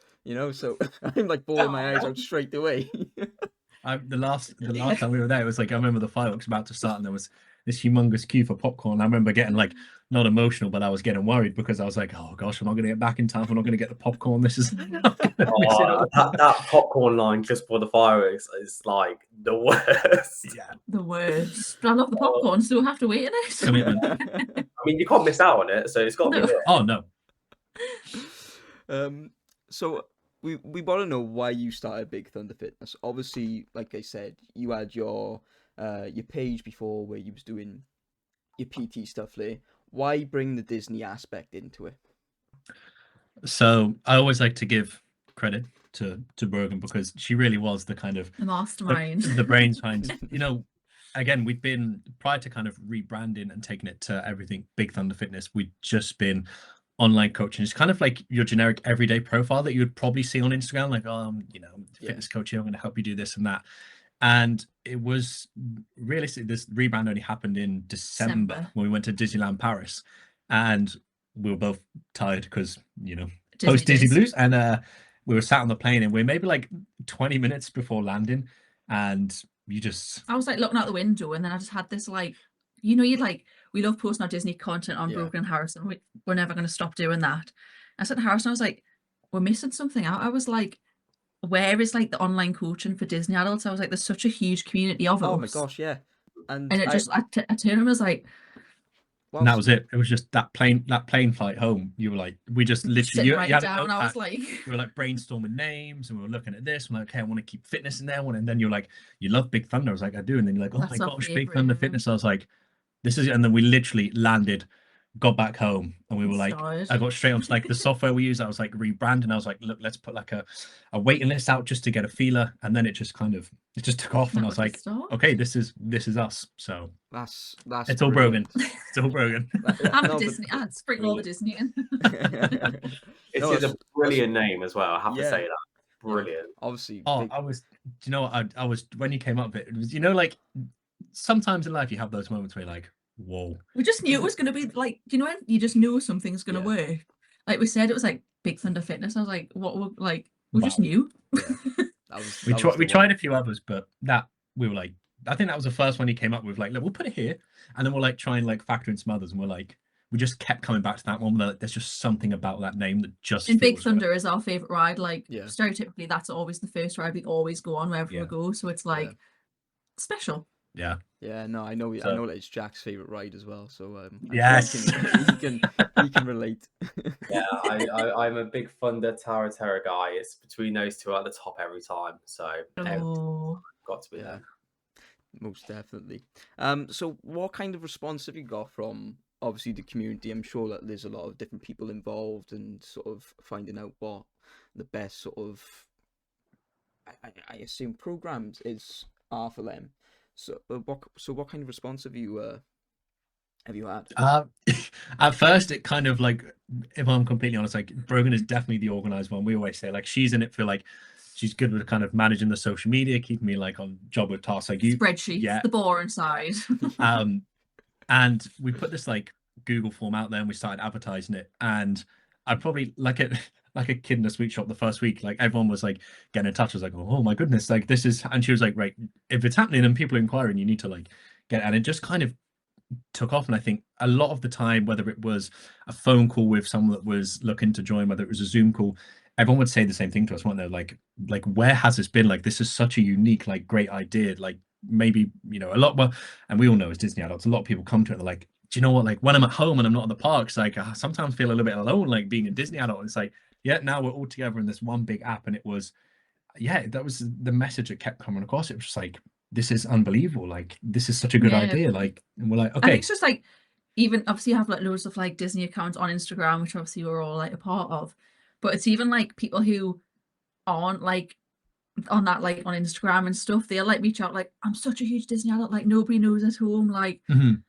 So I'm like bawling my eyes out straight away. The last time we were there, it was like, I remember the fireworks about to start, and there was this humongous queue for popcorn. I remember getting like, not emotional, but I was getting worried, because I was like, oh gosh, I'm not going to get back in time. We're not going to get the popcorn. This is That popcorn line just for the fireworks is like the worst. Yeah, The worst. But I love the popcorn, so we'll have to wait in it. commitment. I mean, you can't miss out on it, so it's got to No. be there. Oh no. So we want to know why you started Big Thunder Fitness. Obviously, like I said, you had your page before where you was doing your PT stuff there. Why bring the Disney aspect into it? So I always like to give credit to Brogan, because she really was the kind of The mastermind. the brains behind. Again, we've been, prior to kind of rebranding and taking it to everything Big Thunder Fitness, we'd just been online coaching. It's kind of like your generic everyday profile that you would probably see on Instagram, like, fitness coach here, I'm going to help you do this and that. And it was realistically, this rebrand only happened in December when we went to Disneyland Paris, and we were both tired because post Disney days. Blues, and we were sat on the plane, and we were maybe like 20 minutes before landing, and I was like looking out the window, and then I just had this like, you'd like, we love posting our Disney content on Yeah. Brogan and Harrison. We're never going to stop doing that. I said to Harrison, I was like, we're missing something out. I was like, where is like the online coaching for Disney adults? I was like, there's such a huge community of us. Oh my gosh, yeah. And it just, I turned and was like, And that was it. It was just that plane flight home. You were like, we just literally, Sitting you had a down, I was notepad. like, We were like brainstorming names, and we were looking at this. We're like, okay, I want to keep fitness in there. And then you're like, you love Big Thunder. I was like, I do. And then you're like, oh That's my our gosh, Big favourite, Thunder yeah. Fitness. I was like, this is. And then we literally landed, got back home, and we were like, started. I got straight onto like the software we use. I was like rebranding. I was like, look, let's put like a waiting list out just to get a feeler. And then it just took off. And That I was was the like, start. okay, this is us. So That's it's all Brogan. brilliant. It's all Brogan. I'm No, a Disney. I'd sprinkle all the Disney in. It's No, a that's- brilliant name as well. I have to Yeah. say that. Brilliant. Obviously, Oh, big, I was. Do you know what? I was when you came up with it. It was, you know, like sometimes in life you have those moments where you're like, whoa. We just knew it was going to be like, you know, when you just know something's going to work. Like we said, it was like Big Thunder Fitness. I was like, we just Wow. knew. We tried a few others, but that we were like, I think that was the first one he came up with. Like, look, we'll put it here, and then we'll like try and like factor in some others, and we're like, we just kept coming back to that one. Like, there's just something about that name that just. And Big feels Thunder is our favorite ride. Like Yeah. stereotypically, that's always the first ride we always go on wherever we go. So it's like special. Yeah. Yeah, no, I know that it's Jack's favorite ride as well. So I'm Yes. sure he can relate. Yeah, I'm a big Thunder Tower Terror guy. It's between those two at the top every time. So Oh, got to be there. Most definitely. So what kind of response have you got from obviously the community? I'm sure that there's a lot of different people involved and sort of finding out what the best sort of I assume programs are for them. So what kind of response have you had? At first, it kind of like, if I'm completely honest, like Brogan is definitely the organized one. We always say like she's in it for like she's good with kind of managing the social media, keeping me like on job with tasks like you. spreadsheets, the boring side. And we put this like Google form out there and we started advertising it. And I probably like a kid in a sweet shop the first week, like everyone was like getting in touch. I was like, oh my goodness, like this is, and she was like, right, if it's happening and people are inquiring, you need to like get it. And it just kind of took off. And I think a lot of the time, whether it was a phone call with someone that was looking to join, whether it was a Zoom call, everyone would say the same thing to us, weren't they? Like where has this been? Like this is such a unique, like great idea. Like maybe, you know, and we all know as Disney adults, a lot of people come to it, they're like, do you know what, like when I'm at home and I'm not in the parks, like I sometimes feel a little bit alone, like being a Disney adult. It's like, yeah, now we're all together in this one big app. And it was, that was the message that kept coming across. It was just like, this is unbelievable. Like, this is such a good idea. Like, and we're like, okay. I think it's just like, even obviously you have like loads of like Disney accounts on Instagram, which obviously we're all like a part of, but it's even like people who aren't like on that, like on Instagram and stuff, they'll like reach out like, I'm such a huge Disney adult, like nobody knows at home, like, and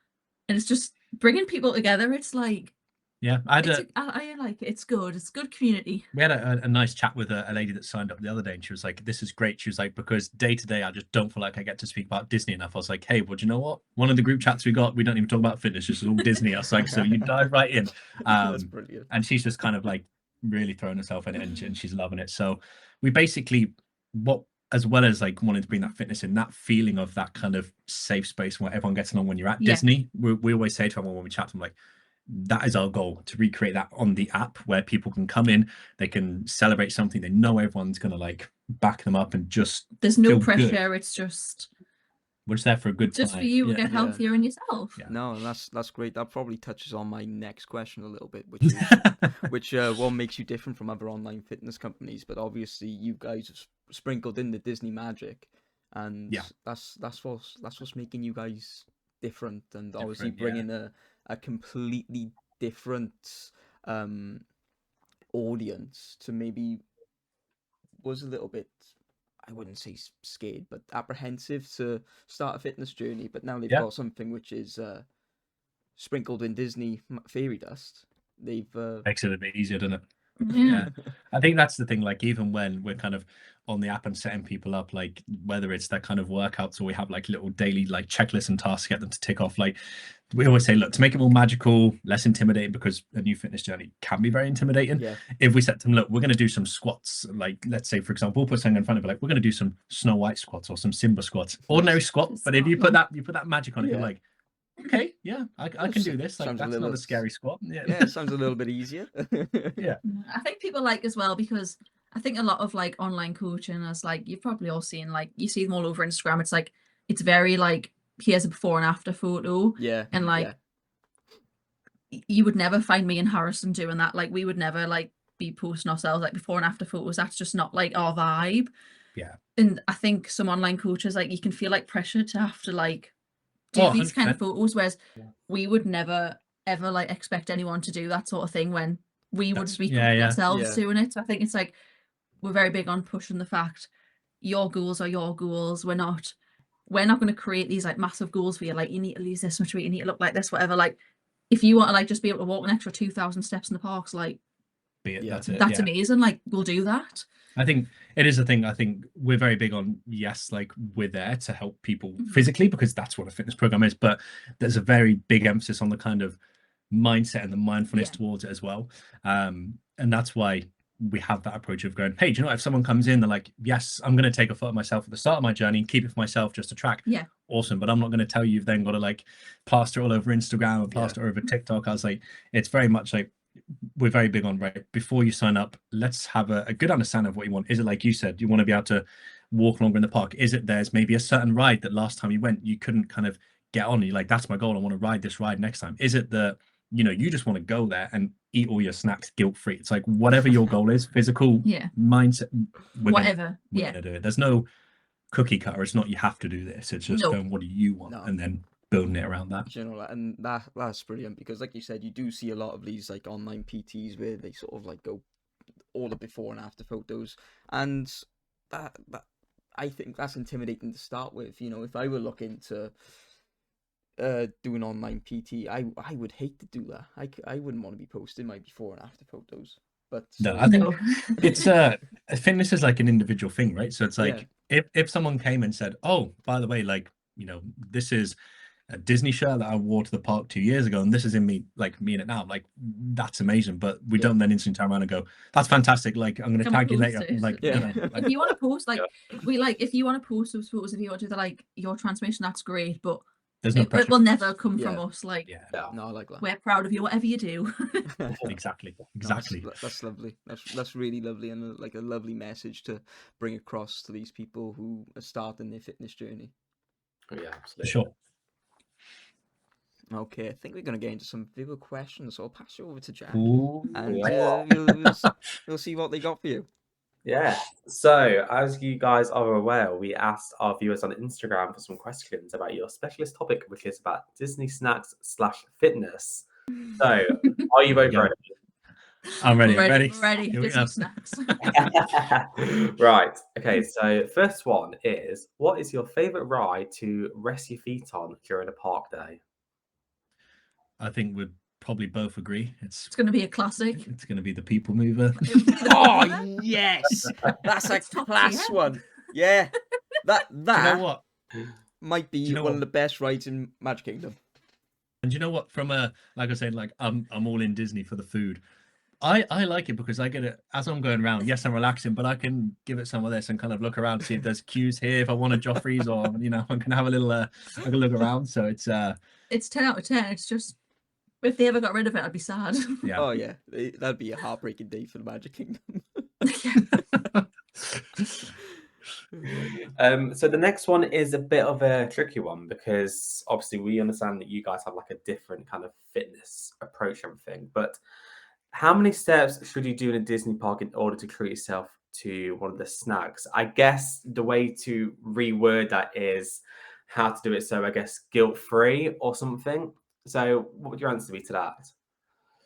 it's just bringing people together. It's like, I like it. It's good. It's good community. We had a nice chat with a lady that signed up the other day, and she was like, this is great. She was like, because day to day I just don't feel like I get to speak about Disney enough. I was like, hey, well, do you know what, one of the group chats we got, we don't even talk about fitness, it's all Disney. I was like, so you dive right in. That's brilliant. And she's just kind of like really throwing herself in it, and she's loving it. So we basically, as well as like wanting to bring that fitness in, that feeling of that kind of safe space where everyone gets along when you're at Disney, we always say to everyone when we chat to them, like, that is our goal, to recreate that on the app where people can come in, they can celebrate something, they know everyone's gonna like back them up, and just there's no pressure good. It's just we're just there for a good just time. for you to get healthier in yourself. No, and that's great. That probably touches on my next question a little bit, which is what makes you different from other online fitness companies. But obviously you guys have sprinkled in the Disney magic, and that's what's making you guys different, and obviously bringing a completely different audience to maybe was a little bit, I wouldn't say scared, but apprehensive to start a fitness journey. But now they've got something which is sprinkled in Disney fairy dust. They've makes it a bit easier, doesn't it? Yeah, I think that's the thing. Like, even when we're kind of on the app and setting people up, like whether it's that kind of workouts or we have like little daily like checklists and tasks to get them to tick off, like we always say, look, to make it more magical, less intimidating, because a new fitness journey can be very intimidating. If we set them, look, we're going to do some squats, like let's say for example, we'll put something in front of it, like we're going to do some Snow White squats or some Simba squats, ordinary squat, but if you put that magic on it, you're like, okay, I can do this. Like, that's not a scary squat. It sounds a little bit easier. I think people like as well, because I think a lot of like online coaching, as like you've probably all seen, like you see them all over Instagram, it's like it's very like, here's a before and after photo, and like you would never find me and Harrison doing that. Like, we would never like be posting ourselves like before and after photos. That's just not like our vibe. Yeah. And I think some online coaches, like, you can feel like pressure to have to like do Oh, these kind of 100%. photos, whereas Yeah. we would never ever like expect anyone to do that sort of thing when we would just be Yeah. ourselves Yeah. doing it. So I think it's like we're very big on pushing the fact your goals are your goals. We're not going to create these like massive goals for you, like you need to lose this much weight, you need to look like this, whatever. Like, if you want to like just be able to walk an extra 2,000 steps in the parks, like Be it. Yeah. That's it. that's Yeah. amazing. Like, we'll do that. I think it is a thing. I think we're very big on, yes, like we're there to help people Mhm. physically because that's what a fitness program is, but there's a very big emphasis on the kind of mindset and the mindfulness Yeah. towards it as well. And that's why we have that approach of going, hey, do you know what? If someone comes in, they're like, yes, I'm going to take a photo of myself at the start of my journey and keep it for myself just to track. Yeah. Awesome. But I'm not going to tell you you've then got to like plaster it all over Instagram and plaster it over TikTok. I was like, it's very much like, we're very big on, right, before you sign up, let's have a good understanding of what you want. Is it, like you said, you want to be able to walk longer in the park? Is it there's maybe a certain ride that last time you went you couldn't kind of get on, you're like, that's my goal, I want to ride this ride next time? Is it that, you know, you just want to go there and eat all your snacks guilt-free? It's like, whatever your goal is, physical, Yeah. mindset, we're Whatever. gonna do it. There's no cookie cutter. It's not you have to do this. It's just No. going, what do you want? No. And then building it around that. You know, and that's brilliant because, like you said, you do see a lot of these like online PTs where they sort of like go all the before and after photos, and that I think that's intimidating to start with. You know, if I were looking to do an online PT, I would hate to do that. I wouldn't want to be posting my before and after photos. But No, I think it's fitness is like an individual thing, right? So it's like, if someone came and said, oh, by the way, like, you know, this is a Disney shirt that I wore to the park 2 years ago, and this is in me in it now, like, that's amazing. But we don't then instantly turn around and go, that's fantastic, like, I'm going to tag you later. Like, Yeah. you know, like, if you want to post, like, if you want to post those photos, if you want to do the, like, your transformation, that's great, but there's no it pressure. will never come from us. Like, No, I like that. we're proud of you, whatever you do. Exactly. That's lovely. That's really lovely, and like a lovely message to bring across to these people who are starting their fitness journey. Yeah, absolutely. Sure. Okay, I think we're gonna get into some viewer questions, so I'll pass you over to Jack, Ooh, and yeah. you'll see what they got for you. Yeah. So, as you guys are aware, we asked our viewers on Instagram for some questions about your specialist topic, which is about Disney snacks / fitness. So, are you both ready? I'm ready. Ready. Here we Disney go. snacks. Right. Okay. So, first one is, what is your favorite ride to rest your feet on during a park day? I think we'd probably both agree. It's going to be a classic. It's going to be the People Mover. Oh yes, that's a It's top class tier. one. Yeah, that Do you know what? might be you know one what? of the best rides in Magic Kingdom. And you know what? From a, like I said, like I'm all in Disney for the food. I like it because I get it as I'm going around. Yes, I'm relaxing, but I can give it some of this and kind of look around, see if there's queues here, if I want a Joffrey's, or, you know, I can have a little I can look around. So it's 10 out of 10. It's just, if they ever got rid of it, I'd be sad. yeah. Oh yeah, that'd be a heartbreaking day for the Magic Kingdom. So the next one is a bit of a tricky one because obviously we understand that you guys have like a different kind of fitness approach to everything. But how many steps should you do in a Disney park in order to treat yourself to one of the snacks? I guess the way to reword that is how to do it so I guess guilt-free or something. So what would your answer be to that?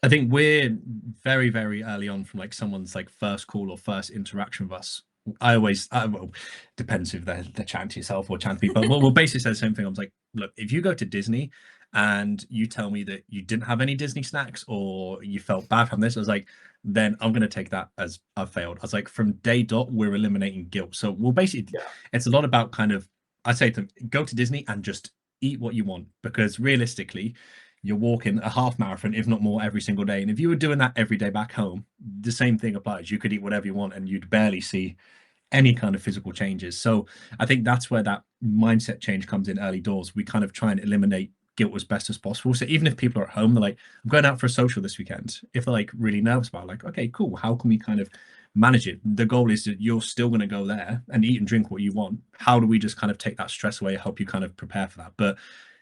I think we're very, very early on from like someone's like first call or first interaction with us. Well, depends if they're chatting to yourself or chatting to people. But we'll basically say the same thing. I was like, look, if you go to Disney and you tell me that you didn't have any Disney snacks or you felt bad from this, I was like, then I'm going to take that as I've failed. I was like, from day dot, we're eliminating guilt. So we'll basically, it's a lot about kind of, I say to them, go to Disney and just eat what you want, because realistically, you're walking a half marathon, if not more, every single day. And if you were doing that every day back home, the same thing applies. You could eat whatever you want and you'd barely see any kind of physical changes. So I think that's where that mindset change comes in early doors. We kind of try and eliminate guilt as best as possible. So even if people are at home, they're like, I'm going out for a social this weekend. If they're like really nervous about it, like, okay, cool. How can we kind of manage it? The goal is that you're still going to go there and eat and drink what you want. How do we just kind of take that stress away, help you kind of prepare for that? But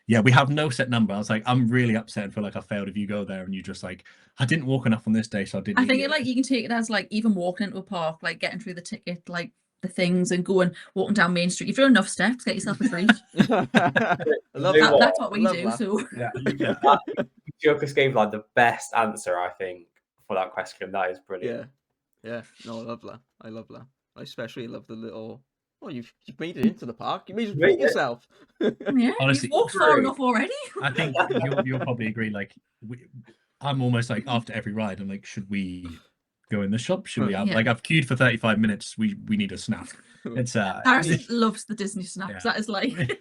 yeah, we have no set number. I was like, I'm really upset and feel like I failed if you go there and you just like, I didn't walk enough on this day, so I didn't. I think like you can take it as like even walking into a park, like getting through the ticket, like the things, and walking down Main Street. You've done enough steps, get yourself a treat. I love You know that. That's what I we love do. that. So Yeah. Jocus gave like the best answer, I think, for that question. That is brilliant. Yeah. No, I love that. I love that. I especially love the little. Oh, you've made it into the park. You may as well treat yourself. yeah, Honestly, you've walked far enough already. I think you'll probably agree. Like, I'm almost like after every ride, I'm like, should we go in the shop? Should we have Yeah. like I've queued for 35 minutes. We need a snack. It's Harrison loves the Disney snacks. Yeah. That is like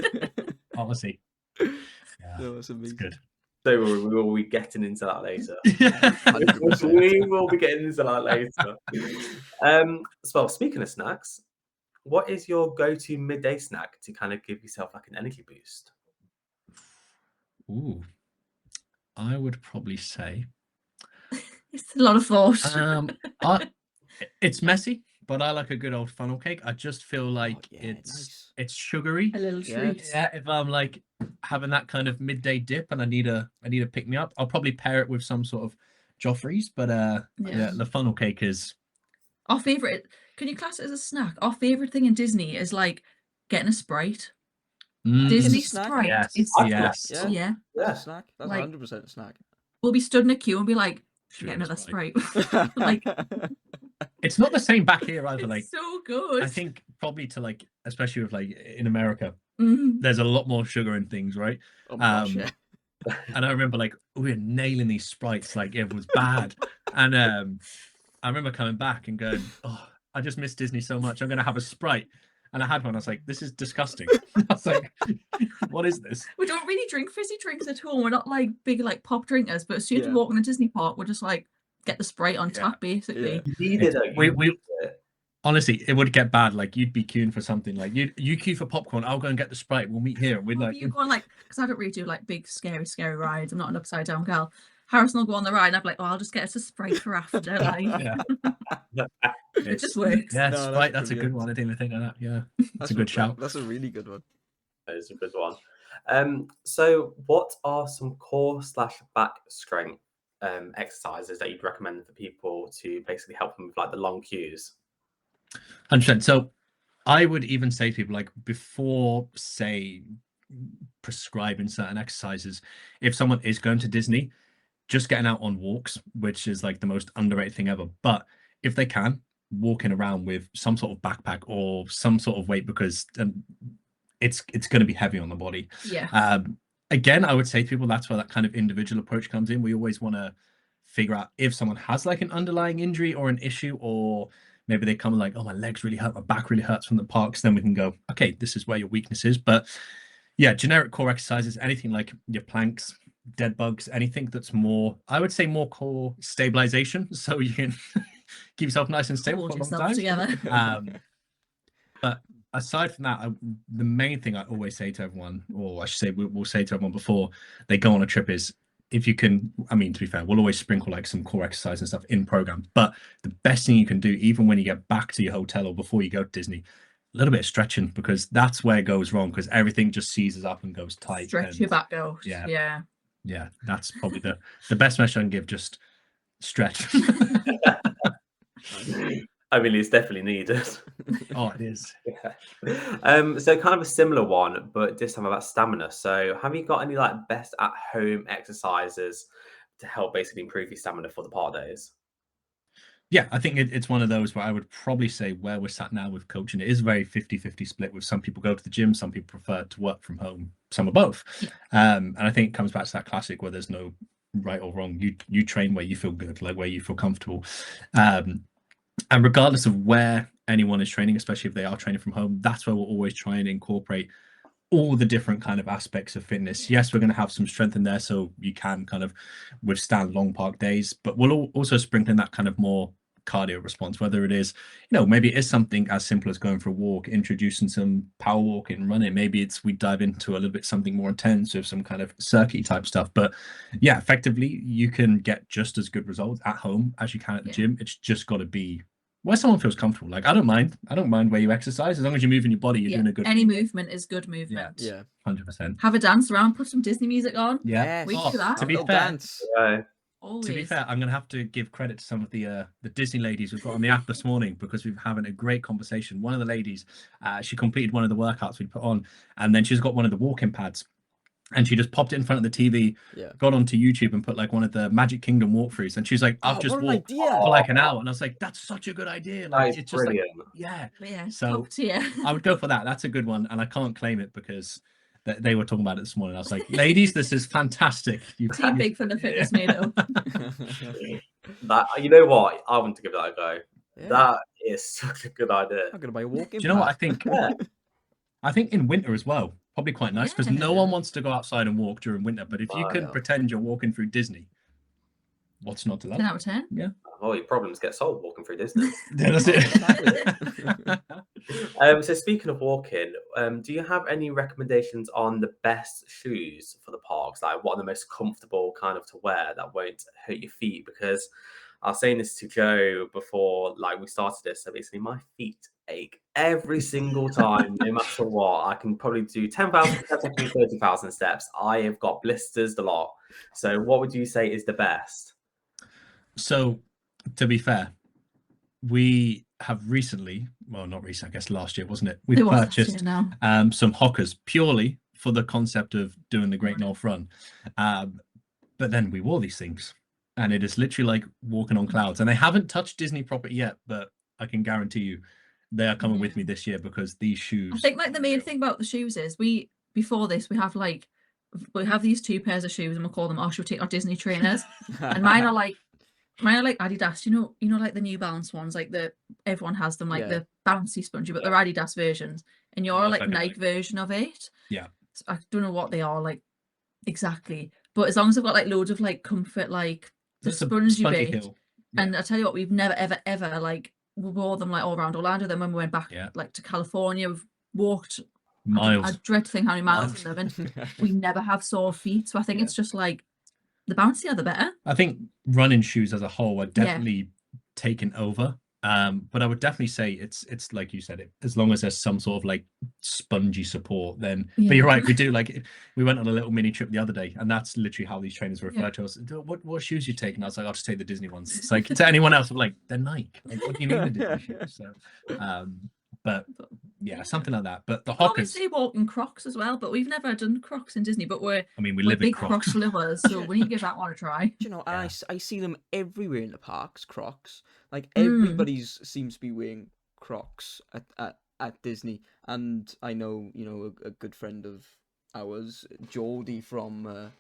honestly, No, that's it's amazing. good. So we will be getting into that later. 100%. We will be getting into that later. So speaking of snacks, what is your go-to midday snack to kind of give yourself like an energy boost? Ooh, I would probably say it's a lot of thought. it's messy, but I like a good old funnel cake. I just feel like yeah, nice. it's sugary. A little Yeah. treat. Yeah, if I'm like having that kind of midday dip and I need a pick me up, I'll probably pair it with some sort of Joffrey's. But yeah, the funnel cake is Our favorite. Can you class it as a snack? Our favorite thing in Disney is like getting a Sprite. Disney It's a snack. Sprite. Yes, It's yes. yeah. That's a snack. That's Like- 100% a snack. We'll be stood in a queue and be like, Should get we have another a Sprite. like It's not the same back here either. Like it's so good. I think probably to like, especially with like in America, Mhm. there's a lot more sugar in things, right? Oh my gosh, yeah. And I remember like we were nailing these Sprites like it was bad. And I remember coming back and going, oh, I just miss Disney so much. I'm gonna have a Sprite. And I had one. I was like, this is disgusting. I was like, what is this? We don't really drink fizzy drinks at home. We're not like big like pop drinkers, but as soon as Yeah. we walk in the Disney park, we're just like get the Sprite on tap basically. Yeah. You need it, though. We- You we- need it. Honestly, it would get bad. Like you'd be queuing for something. Like you queue for popcorn. I'll go and get the Sprite. We'll meet here. And we'd Well, like, you go on like, because I don't really do like big scary rides. I'm not an upside down girl. Harrison will go on the ride and I'm like, oh, I'll just get us a Sprite for after. Like yeah. it just works. Yeah, No, Sprite. that's That's a good brilliant. one. I didn't even think of that. Yeah, That's a good shout. That's a really good one. That is a good one. So what are some core / back strength exercises that you'd recommend for people to basically help them with like the long queues? 100%. So I would even say to people like before, say, prescribing certain exercises, if someone is going to Disney, just getting out on walks, which is like the most underrated thing ever. But if they can, walking around with some sort of backpack or some sort of weight, because it's going to be heavy on the body. Yeah. Again, I would say to people that's where that kind of individual approach comes in. We always want to figure out if someone has like an underlying injury or an issue, or maybe they come like, oh, my legs really hurt, my back really hurts from the parks. Then we can go, okay, this is where your weakness is. But yeah, generic core exercises, anything like your planks, dead bugs, anything that's more, I would say more core stabilization. So you can keep yourself nice and stable Hold for a long yourself time. together. But aside from that, the main thing I always say to everyone, or I should say we'll say to everyone before they go on a trip is, if you can, I mean, to be fair, we'll always sprinkle like some core exercise and stuff in programs. But the best thing you can do, even when you get back to your hotel or before you go to Disney, a little bit of stretching, because that's where it goes wrong, because everything just seizes up and goes tight. Stretch and, your back out. Yeah. Yeah, that's probably the best message I can give. Just stretch. I mean, it's definitely needed. Oh, it is. Yeah. So kind of a similar one, but this time about stamina. So have you got any like best at home exercises to help basically improve your stamina for the park days? Yeah, I think it's one of those where I would probably say where we're sat now with coaching, it is a very 50-50 split, with some people go to the gym, some people prefer to work from home, some are both. And I think it comes back to that classic where there's no right or wrong. You train where you feel good, like where you feel comfortable. And regardless of where anyone is training, especially if they are training from home, that's where we'll always try and incorporate all the different kind of aspects of fitness. Yes, we're going to have some strength in there so you can kind of withstand long park days, but we'll also sprinkle in that kind of more cardio response, whether it is, maybe it is something as simple as going for a walk, introducing some power walking, running. Maybe it's we dive into a little bit something more intense with some kind of circuit type stuff. But yeah, effectively you can get just as good results at home as you can at the gym. It's just got to be where someone feels comfortable. Like I don't mind where you exercise as long as you're moving your body. You're doing a good. Any movement is good movement. Yeah. 100%. Have a dance around, put some Disney music on. Yeah. Yes. We do that. To be Little fair, dance. Always. To be fair, I'm gonna have to give credit to some of the Disney ladies we've got on the app this morning because we've having a great conversation. One of the ladies, she completed one of the workouts we put on, and then she's got one of the walking pads, and she just popped it in front of the TV, got onto YouTube and put like one of the Magic Kingdom walkthroughs, and she's like, "I've just walked for like an hour," and I was like, "That's such a good idea!" Like it's just brilliant. like, Yeah. So I would go for that. That's a good one, and I can't claim it because they were talking about it this morning. I was like, ladies, this is fantastic. Team Big Fun of Fitness made it up. That, you know what? I want to give that a go. Yeah. That is such a good idea. I'm gonna buy a walking. Do you know what I think? I think in winter as well, probably quite nice because no one wants to go outside and walk during winter. But if you can pretend you're walking through Disney, what's not to that? 10 out of 10. Yeah. Oh, your problems get solved walking through Disney. Yeah, that's it. So speaking of walking, do you have any recommendations on the best shoes for the parks? Like what are the most comfortable kind of to wear that won't hurt your feet? Because I was saying this to Joe before, like we started this. So basically, my feet ache every single time, no matter what. I can probably do 10,000 steps, I can do 30,000 steps. I have got blisters a lot. So what would you say is the best? So, to be fair, we have recently, well, not recent, I guess last year, wasn't it? We purchased some Hokas purely for the concept of doing the Great North Run. But then we wore these things and it is literally like walking on clouds. And they haven't touched Disney property yet, but I can guarantee you they are coming with me this year because these shoes. I think like the main thing about the shoes is before this, we have these 2 pairs of shoes and we'll call them, should we take our Disney trainers? And mine are like Adidas, you know, like the New Balance ones, like everyone has them, like the bouncy spongy, but they're Adidas versions, and you're like Nike version of it. Yeah. So I don't know what they are like exactly, but as long as they've got like loads of like comfort, like the spongy bit. And I tell you what, we've never ever like we wore them like all around Orlando. Then when we went back like to California, we've walked miles. I dread to think how many miles in them, and we never have sore feet. So I think it's just like the bouncier the better. I think running shoes as a whole are definitely taken over. But I would definitely say it's like you said, as long as there's some sort of like spongy support, then but you're right, we do like we went on a little mini trip the other day and that's literally how these trainers were referred to us. What shoes you taking? I was like, I'll just take the Disney ones. It's like to anyone else, I'm like, they're Nike. Like, what do you mean the Disney shoes? So but yeah, something like that. But the Hokas, obviously walking Crocs as well, but we've never done Crocs in Disney, but we live big in Crocs lovers, so we need to give that one a try. You know, I see them everywhere in the parks, Crocs. Like everybody seems to be wearing Crocs at Disney, and I know, you know, a good friend of ours, Geordie from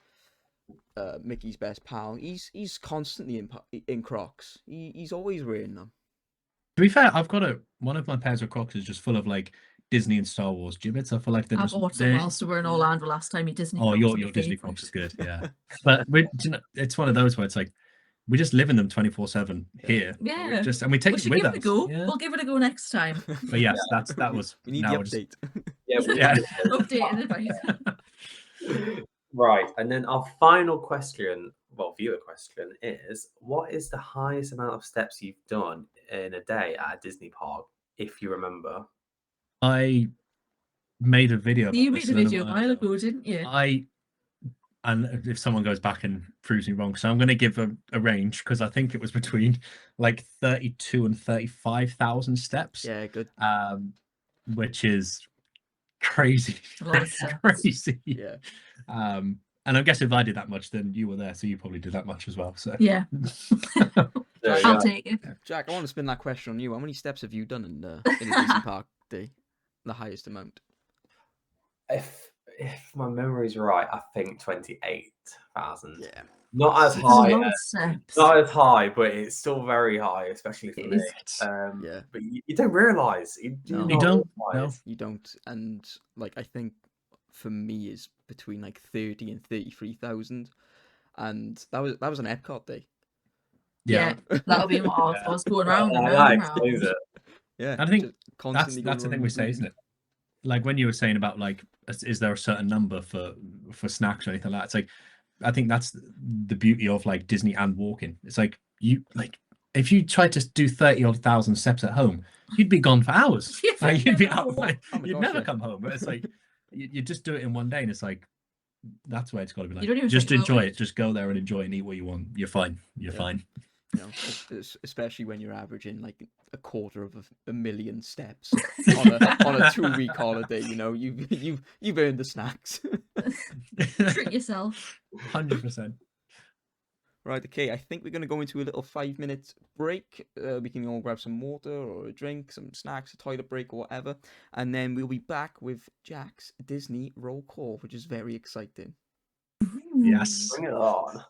Mickey's Best Pal. He's constantly in Crocs. He's always wearing them. To be fair, I've got one of my pairs of Crocs is just full of like Disney and Star Wars gimmicks. I feel like I bought them whilst we were in Orlando last time. Disney. Oh, your Disney Crocs is good, yeah. But it's one of those where it's like we just live in them 24/7 here. Yeah. And we take it with us. Yeah. We'll give it a go next time. But yes, that was. We need the update. Updated advice. Right, and then our final question, viewer question is: what is the highest amount of steps you've done in a day at a Disney park, if you remember? I made a video. You made a video a while ago, didn't you? And if someone goes back and proves me wrong, so I'm going to give a range because I think it was between like 32 and 35,000 steps. Yeah, good. Which is crazy. A lot of steps. Crazy. Yeah. And I guess if I did that much, then you were there, so you probably did that much as well. So yeah. I'll take it. Jack, I want to spin that question on you. How many steps have you done in a Disney park day? The highest amount. If my memory's right, I think 28,000. Yeah. Not as high, but it's still very high, especially for me. Yeah. But you don't realise. You don't. And like I think for me is between like 30 and 33,000, and that was an Epcot day. Yeah, that'll be what I was going around and around. It. Yeah, and I think that's the thing we say, isn't it? Like when you were saying about like, is there a certain number for snacks or anything like that? It's like, I think that's the beauty of like Disney and walking. It's like if you tried to do 30,000 steps at home, you'd be gone for hours. Yeah, Like, you'd be never out. walk. Like, Oh my you'd gosh, never yeah. come home. But it's like you just do it in one day, and it's like that's where it's got to be. Like, don't even just think about enjoy it. it. Just go there and enjoy and eat what you want. You're fine. You're Yeah. fine. You know, especially when you're averaging like a quarter of a million steps on a 2-week holiday. You know, you've earned the snacks. Treat yourself. 100%. Right, okay, I think we're going to go into a little 5-minute break. We can all grab some water or a drink, some snacks, a toilet break or whatever. And then we'll be back with Jack's Disney roll call, which is very exciting. Yes. Bring it on.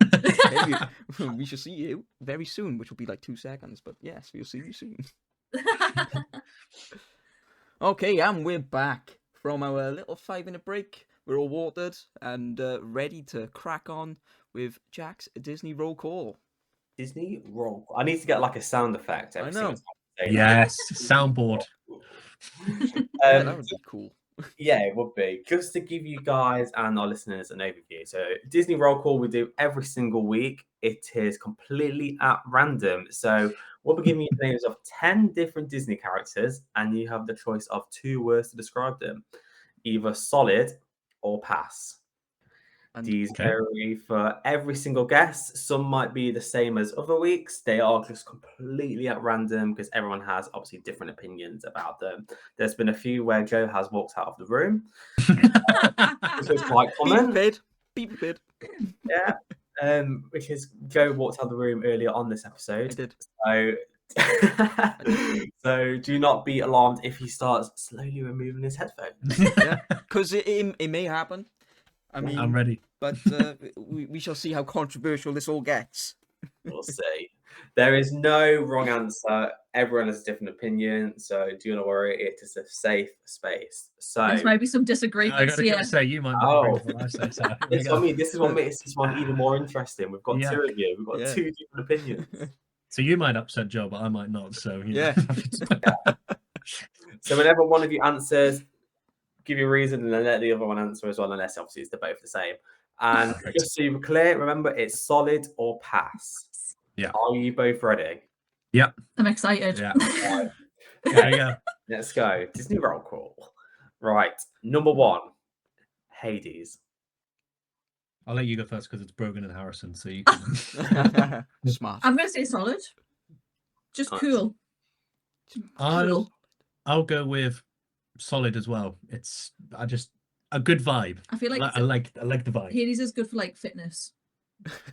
We shall see you very soon, which will be like 2 seconds. But yes, we'll see you soon. Okay, and we're back from our little 5-minute break. We're all watered and ready to crack on with Jack's Disney roll call. Disney roll. I need to get like a sound effect. I Every know. single time I say Yes. that. Soundboard. Yeah, that would be cool. Yeah, it would be. Just to give you guys and our listeners an overview. So Disney roll call we do every single week. It is completely at random. So we'll be giving you the names of 10 different Disney characters, and you have the choice of 2 words to describe them. Either solid or pass. And These Okay. vary for every single guest. Some might be the same as other weeks. They are just completely at random because everyone has obviously different opinions about them. There's been a few where Joe has walked out of the room. This was quite be common. prepared. Be prepared. Yeah. Because Joe walked out of the room earlier on this I episode. did. So, so do not be alarmed if he starts slowly removing his headphones. Yeah, because it may happen. I mean, I'm ready. but we shall see how controversial this all gets. We'll see. There is no wrong answer. Everyone has a different opinion, so do not worry. It is a safe space. So There's maybe some I disagreements gotta here. say, you might not Oh. agree with what I say. So this is what makes this one even more interesting. We've got Yeah. 2 of you. We've got Yeah. 2 different opinions. So you might upset Joe, but I might not. So you know. Yeah. So whenever one of you answers, give you a reason and then let the other one answer as well, unless obviously they're both the same. And Perfect. just so you're clear, remember it's solid or pass. Yeah. Are you both ready? I'm excited. Yeah. Right. There you go. Let's go. Disney roll call. Right. Number 1, Hades. I'll let you go first because it's Brogan and Harrison. So you can. Smart. I'm gonna say solid. Just Nice. cool. I'll go with solid as well. It's a good vibe. I feel like I like the vibe. Hades is good for like fitness.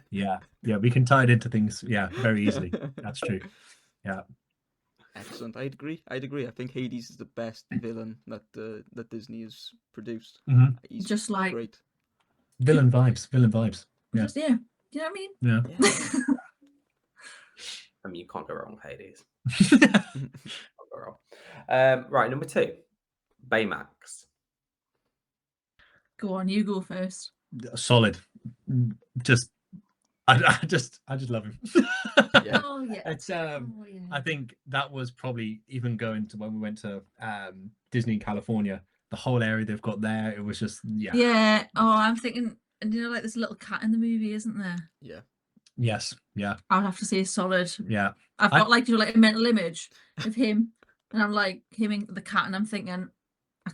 Yeah, we can tie it into things. Yeah, very easily. That's true. Yeah. Excellent. I'd agree. I think Hades is the best villain that Disney has produced. Mhm. He's Just like great. Villain vibes. Yeah. just yeah. You know what I mean? Yeah. I mean, you can't go wrong with Hades. Can't go wrong. Right. Number 2, Baymax. Go on, you go first. Solid. I just love him. Yeah. Oh yeah. It's Oh, yeah. I think that was probably even going to when we went to Disney in California, the whole area they've got there, it was just Yeah. Oh, I'm thinking, and you know, like this little cat in the movie, isn't there? Yeah. Yes. Yeah. I would have to say solid. Yeah. I've I- got like like a mental image of him, and I'm like him and the cat, and I'm thinking,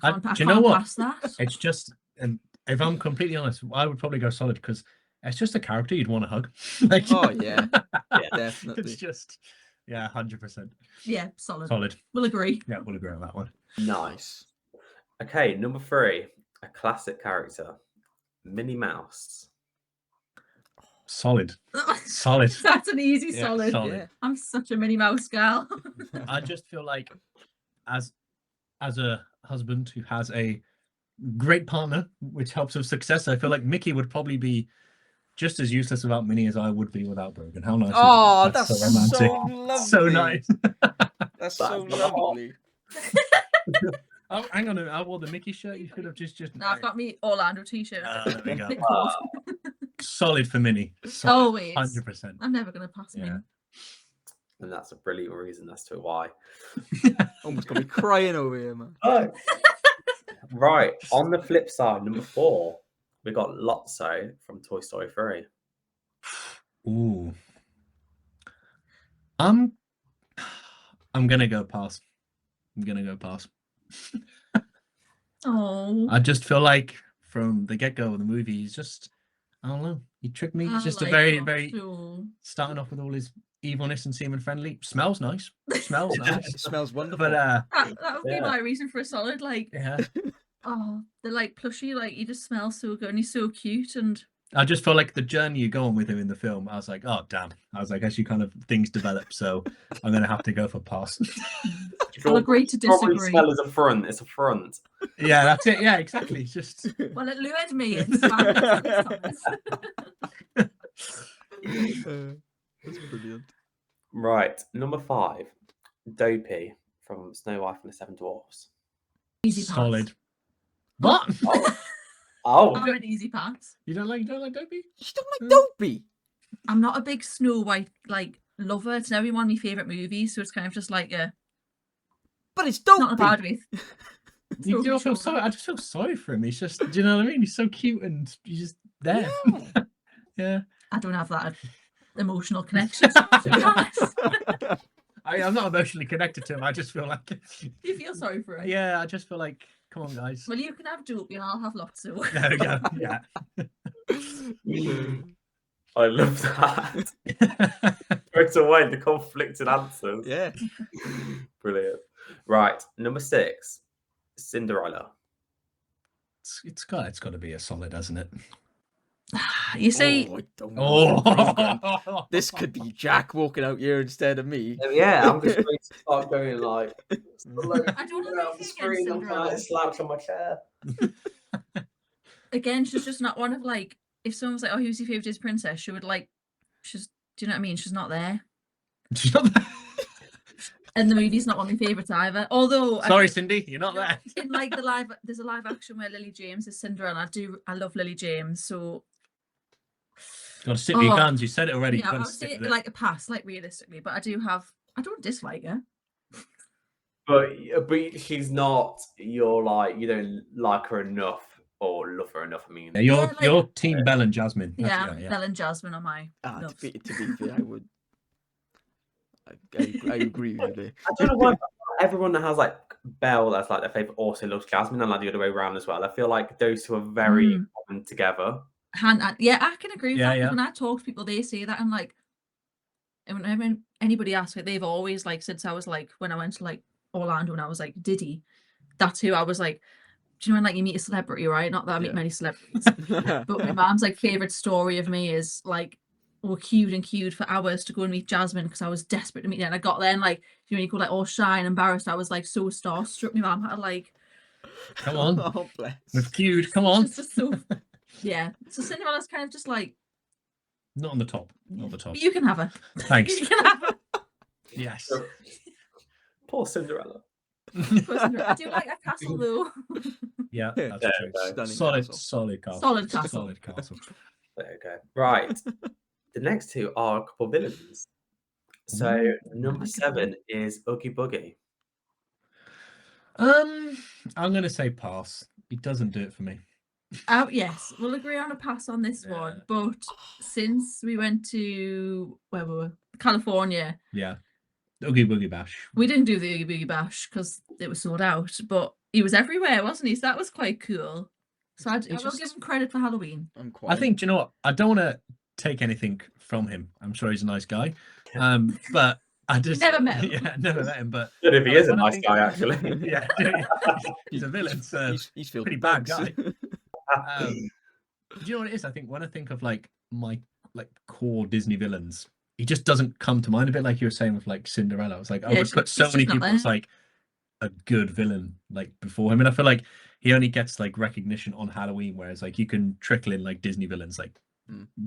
I do can't you know can't what? pass that. It's just, and if I'm completely honest, I would probably go solid because it's just a character you'd want to hug. Like, Oh yeah. Yeah. Definitely. it's just 100% Yeah, solid. solid. We'll agree. Yeah, we'll agree on that one. Nice. Okay. Number 3, a classic character, Minnie Mouse. Solid. Solid. That's an easy Yeah, solid. solid. Yeah. I'm such a Minnie Mouse girl. I just feel like as a husband who has a great partner, which helps with success, I feel like Mickey would probably be just as useless without Minnie as I would be without Brogan. How nice! is Oh, that? that's so romantic. so lovely. So nice. That's so That's lovely. Oh, hang on a minute. I wore the Mickey shirt. You could have just. No, I've got me Orlando t-shirt. There we go. Bit cold. Solid for Minnie. Always. 100%. I'm never gonna pass Yeah. Minnie. And that's a brilliant reason as to why. Almost got me crying over here, man. Oh. Right. On the flip side, number 4, we got Lotso from Toy Story 3. Ooh. I'm gonna go pass. Oh, I just feel like from the get-go of the movie, he's just, I don't know, he tricked me. He's just a very starting off with all his evilness and seeming friendly. Smells nice. Smells nice. It smells wonderful. But that would be my reason for a solid. Like, yeah, they're like plushy. Like, he just smells so good, and he's so cute. And I just feel like the journey you go on with him in the film, I was like, oh damn. I was like, as you kind of things develop, so I'm gonna have to go for pass. I'll agree to Probably disagree. smell is a front. It's a front. Yeah, that's it. Yeah, exactly. It's just Well, it lured me in. So I'm gonna take Thomas. That's brilliant. Right, number 5, Dopey from Snow White and the Seven Dwarfs. Easy pass. solid. What? Oh, I'm an easy pass. You don't like Dopey? You don't like Dopey? I'm not a big Snow White like lover. It's never been one of my favorite movies, so it's kind of just like But it's Dopey. not a bad way. You do feel sorry. I just feel sorry for him. He's just, do you know what I mean? He's so cute and he's just there. Yeah. Yeah. I don't have that emotional connection. To be honest. I'm not emotionally connected to him. I just feel like, You feel sorry for him. yeah, I just feel like, come on, guys. Well, you can have Dopey, and I'll have lots of. There we go. Yeah. I love that. Straight away, the conflicted answers. Yeah. Brilliant. Right, number 6, Cinderella. It's got to be a solid, hasn't it? You see, Oh, I don't know. Brogan. Oh, This could be Jack walking out here instead of me. Yeah, I'm just going to start going like, I don't know on the screen, I'm like slouched on my chair. again, she's just not one of like. If someone was like, "Oh, who's your favorite Disney princess?" She would like. She's. Do you know what I mean? She's not there. She's not there. And the movie's not one of my favourites either. Although, Sorry, Cindy, you're not there. in like the live, there's a live action where Lily James is Cinderella. I love Lily James, so Got to stick with your guns. You said it already. yeah, I You've got would to stick say with it. like a pass, like realistically. But I don't dislike her. But she's not. You're like, you don't like her enough or love her enough. I mean, Yeah, like- you're Team Belle and Jasmine. Yeah, That's right, Belle and Jasmine are my To loves. be fair, I would. I agree with you there. I don't know why everyone that has like Belle that's like their favorite also loves Jasmine, and like the other way around as well. I feel like those two are very common together. Yeah, I can agree with Yeah, that. 'Cause yeah. when I talk to people, they say that, and like, and whenever anybody asks, like, they've always like since I was like when I went to like Orlando and I was like Diddy, that's who I was like. Do you know when like you meet a celebrity, right? Not that I meet Yeah. many celebrities, but my mom's like favorite story of me is like we're queued for hours to go and meet Jasmine because I was desperate to meet her, and I got there and like you know when you go like all shy and embarrassed, I was like so starstruck. My mom had like Come on. Oh, bless. We've queued. Come on. it's just so yeah. So Cinderella's kind of just like Not on the top. Not the top. but you can have her. Thanks. You can have her. Yes. Poor Cinderella. I do like a castle though. Yeah, Yeah, that's true. stunning Solid, castle. solid castle. Solid castle. Solid castle. There you go. Right. The next two are a couple of villains. So number 7 is Oogie Boogie. I'm gonna say pass. He doesn't do it for me. Oh yes, we'll agree on a pass on this one. But since we went to where we were, California, Yeah. Oogie Boogie Bash. we didn't do the Oogie Boogie Bash because it was sold out. But he was everywhere, wasn't he? So that was quite cool. So I will give him credit for Halloween. I'm quite. I think, do you know what? I don't want to take anything from him. I'm sure he's a nice guy. But I just Never met him. Yeah, never met him. But I don't know if he is a when I nice think- guy, actually. yeah, he's a villain. So he's feeling pretty bad bugs. do you know what it is? I think when I think of like my like core Disney villains, he just doesn't come to mind. A bit like you were saying with like Cinderella. It's like I Yeah, would put so she's many just not people as there. like a good villain like before him, and I feel like he only gets like recognition on Halloween, whereas like you can trickle in like Disney villains like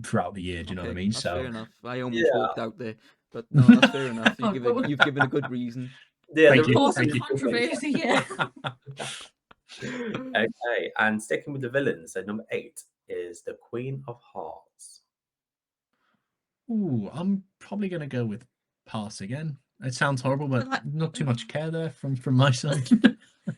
throughout the year. Do you know what I Okay, mean? that's So fair enough. I almost Yeah. walked out there, but no, that's fair enough. Oh, You've given a good reason. Yeah, Thank the you, real Cause thank some you. controversy, yeah. Okay, and sticking with the villains, so number 8 is the Queen of Hearts. ooh, I'm probably gonna go with pass again. It sounds horrible, but Like- not too much care there from my side.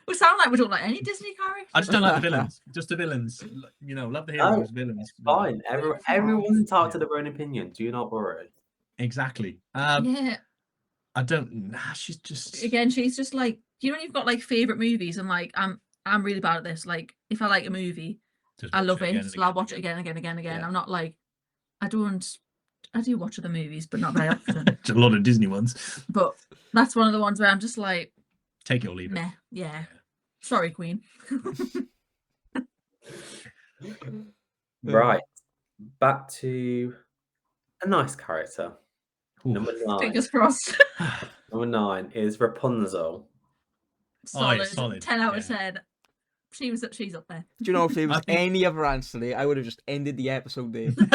We sound like we don't like any Disney characters. I just don't like the villains. Just the villains. You know, love the heroes, villains. Fine, everyone's entitled Yeah. to their own opinion. Do not worry. Exactly. Yeah. I don't. Nah, she's just. Again, she's just like, you know, you've got like favorite movies, and like I'm really bad at this. Like, if I like a movie, Just I watch love it it, again and so I'll again watch and it again, again, again, again. Yeah. I'm not like, I do watch other movies, but not very often. It's a lot of Disney ones. But that's one of the ones where I'm just like, Take it or leave it. meh, yeah. Sorry, Queen. Right. Back to a nice character. Ooh. Number 9. Fingers crossed. Number 9 is Rapunzel. Solid. solid, 10 out yeah. of 10. She's up there. Do you know if there was I think- any other answer there, I would have just ended the episode there. Do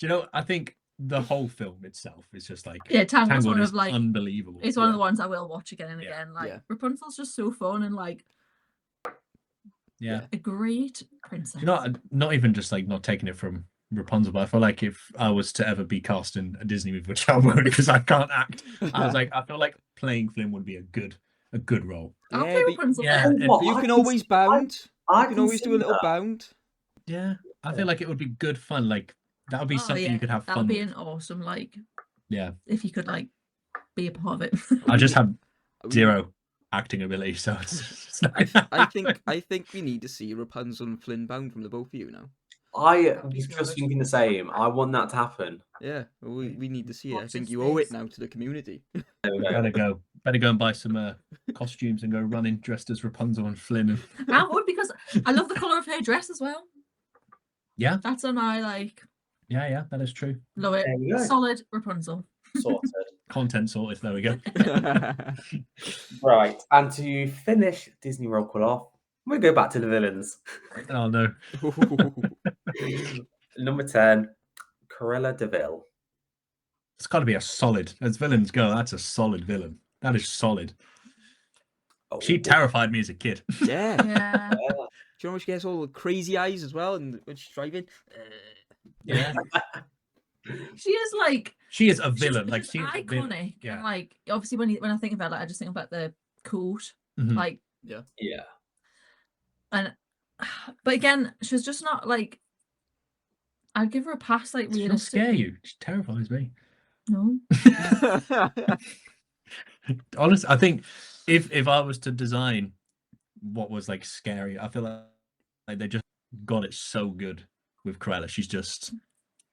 you know? I think the whole film itself is just like Yeah, Tangled's Tangled one is of like, unbelievable. it's one of Yeah. the ones I will watch again and Yeah. again. Like, Yeah. Rapunzel's just so fun and like Yeah. a great princess. Do you know? Not even just like not taking it from Rapunzel, but I feel like if I was to ever be cast in a Disney movie, which I won't because I can't act, I was like, I feel like playing Flynn would be a good role. I'll Yeah, play but- Rapunzel. yeah, then. if- What? You I can can always see- bound. I You can always do a see little that. bound. Yeah, I feel like it would be good fun. Like that would be Oh, something yeah, you could have that fun would be with. an awesome, like, Yeah, if you could like be a part of it. I just have We- zero acting ability, so it's I think we need to see Rapunzel and Flynn bound from the both of you now. I be was good. just thinking the same. I want that to happen. Yeah, we need to see it. I Watch think this you owe it space. now to the community. There we go. better go and buy some costumes and go running dressed as Rapunzel and Flynn. I would, because I love the colour of her dress as well. Yeah, That's on my like, yeah, that is true. love it. There we go. Solid Rapunzel. Sorted. Content sorted. There we go. Right. And to finish Disney roll call off, we go back to the villains. Oh no. Number 10, Cruella de Vil. It's got to be a solid. As villains go, that's a solid villain. That is solid. Oh, She terrified me as a kid. Yeah. Do Yeah. you know when she gets all the crazy eyes as well, and when she's driving? Yeah, She is like, she is a she's villain. Like just she's a villain. iconic. Yeah. And like, obviously when I think about it, I just think about the coat. Mhm. Like, Yeah. and but again, she's just not like, I'd give her a pass, like, She don't realistically. scare you. She terrifies me. No. Honestly, I think if I was to design what was like scary, I feel like they just got it so good with Cruella. She's just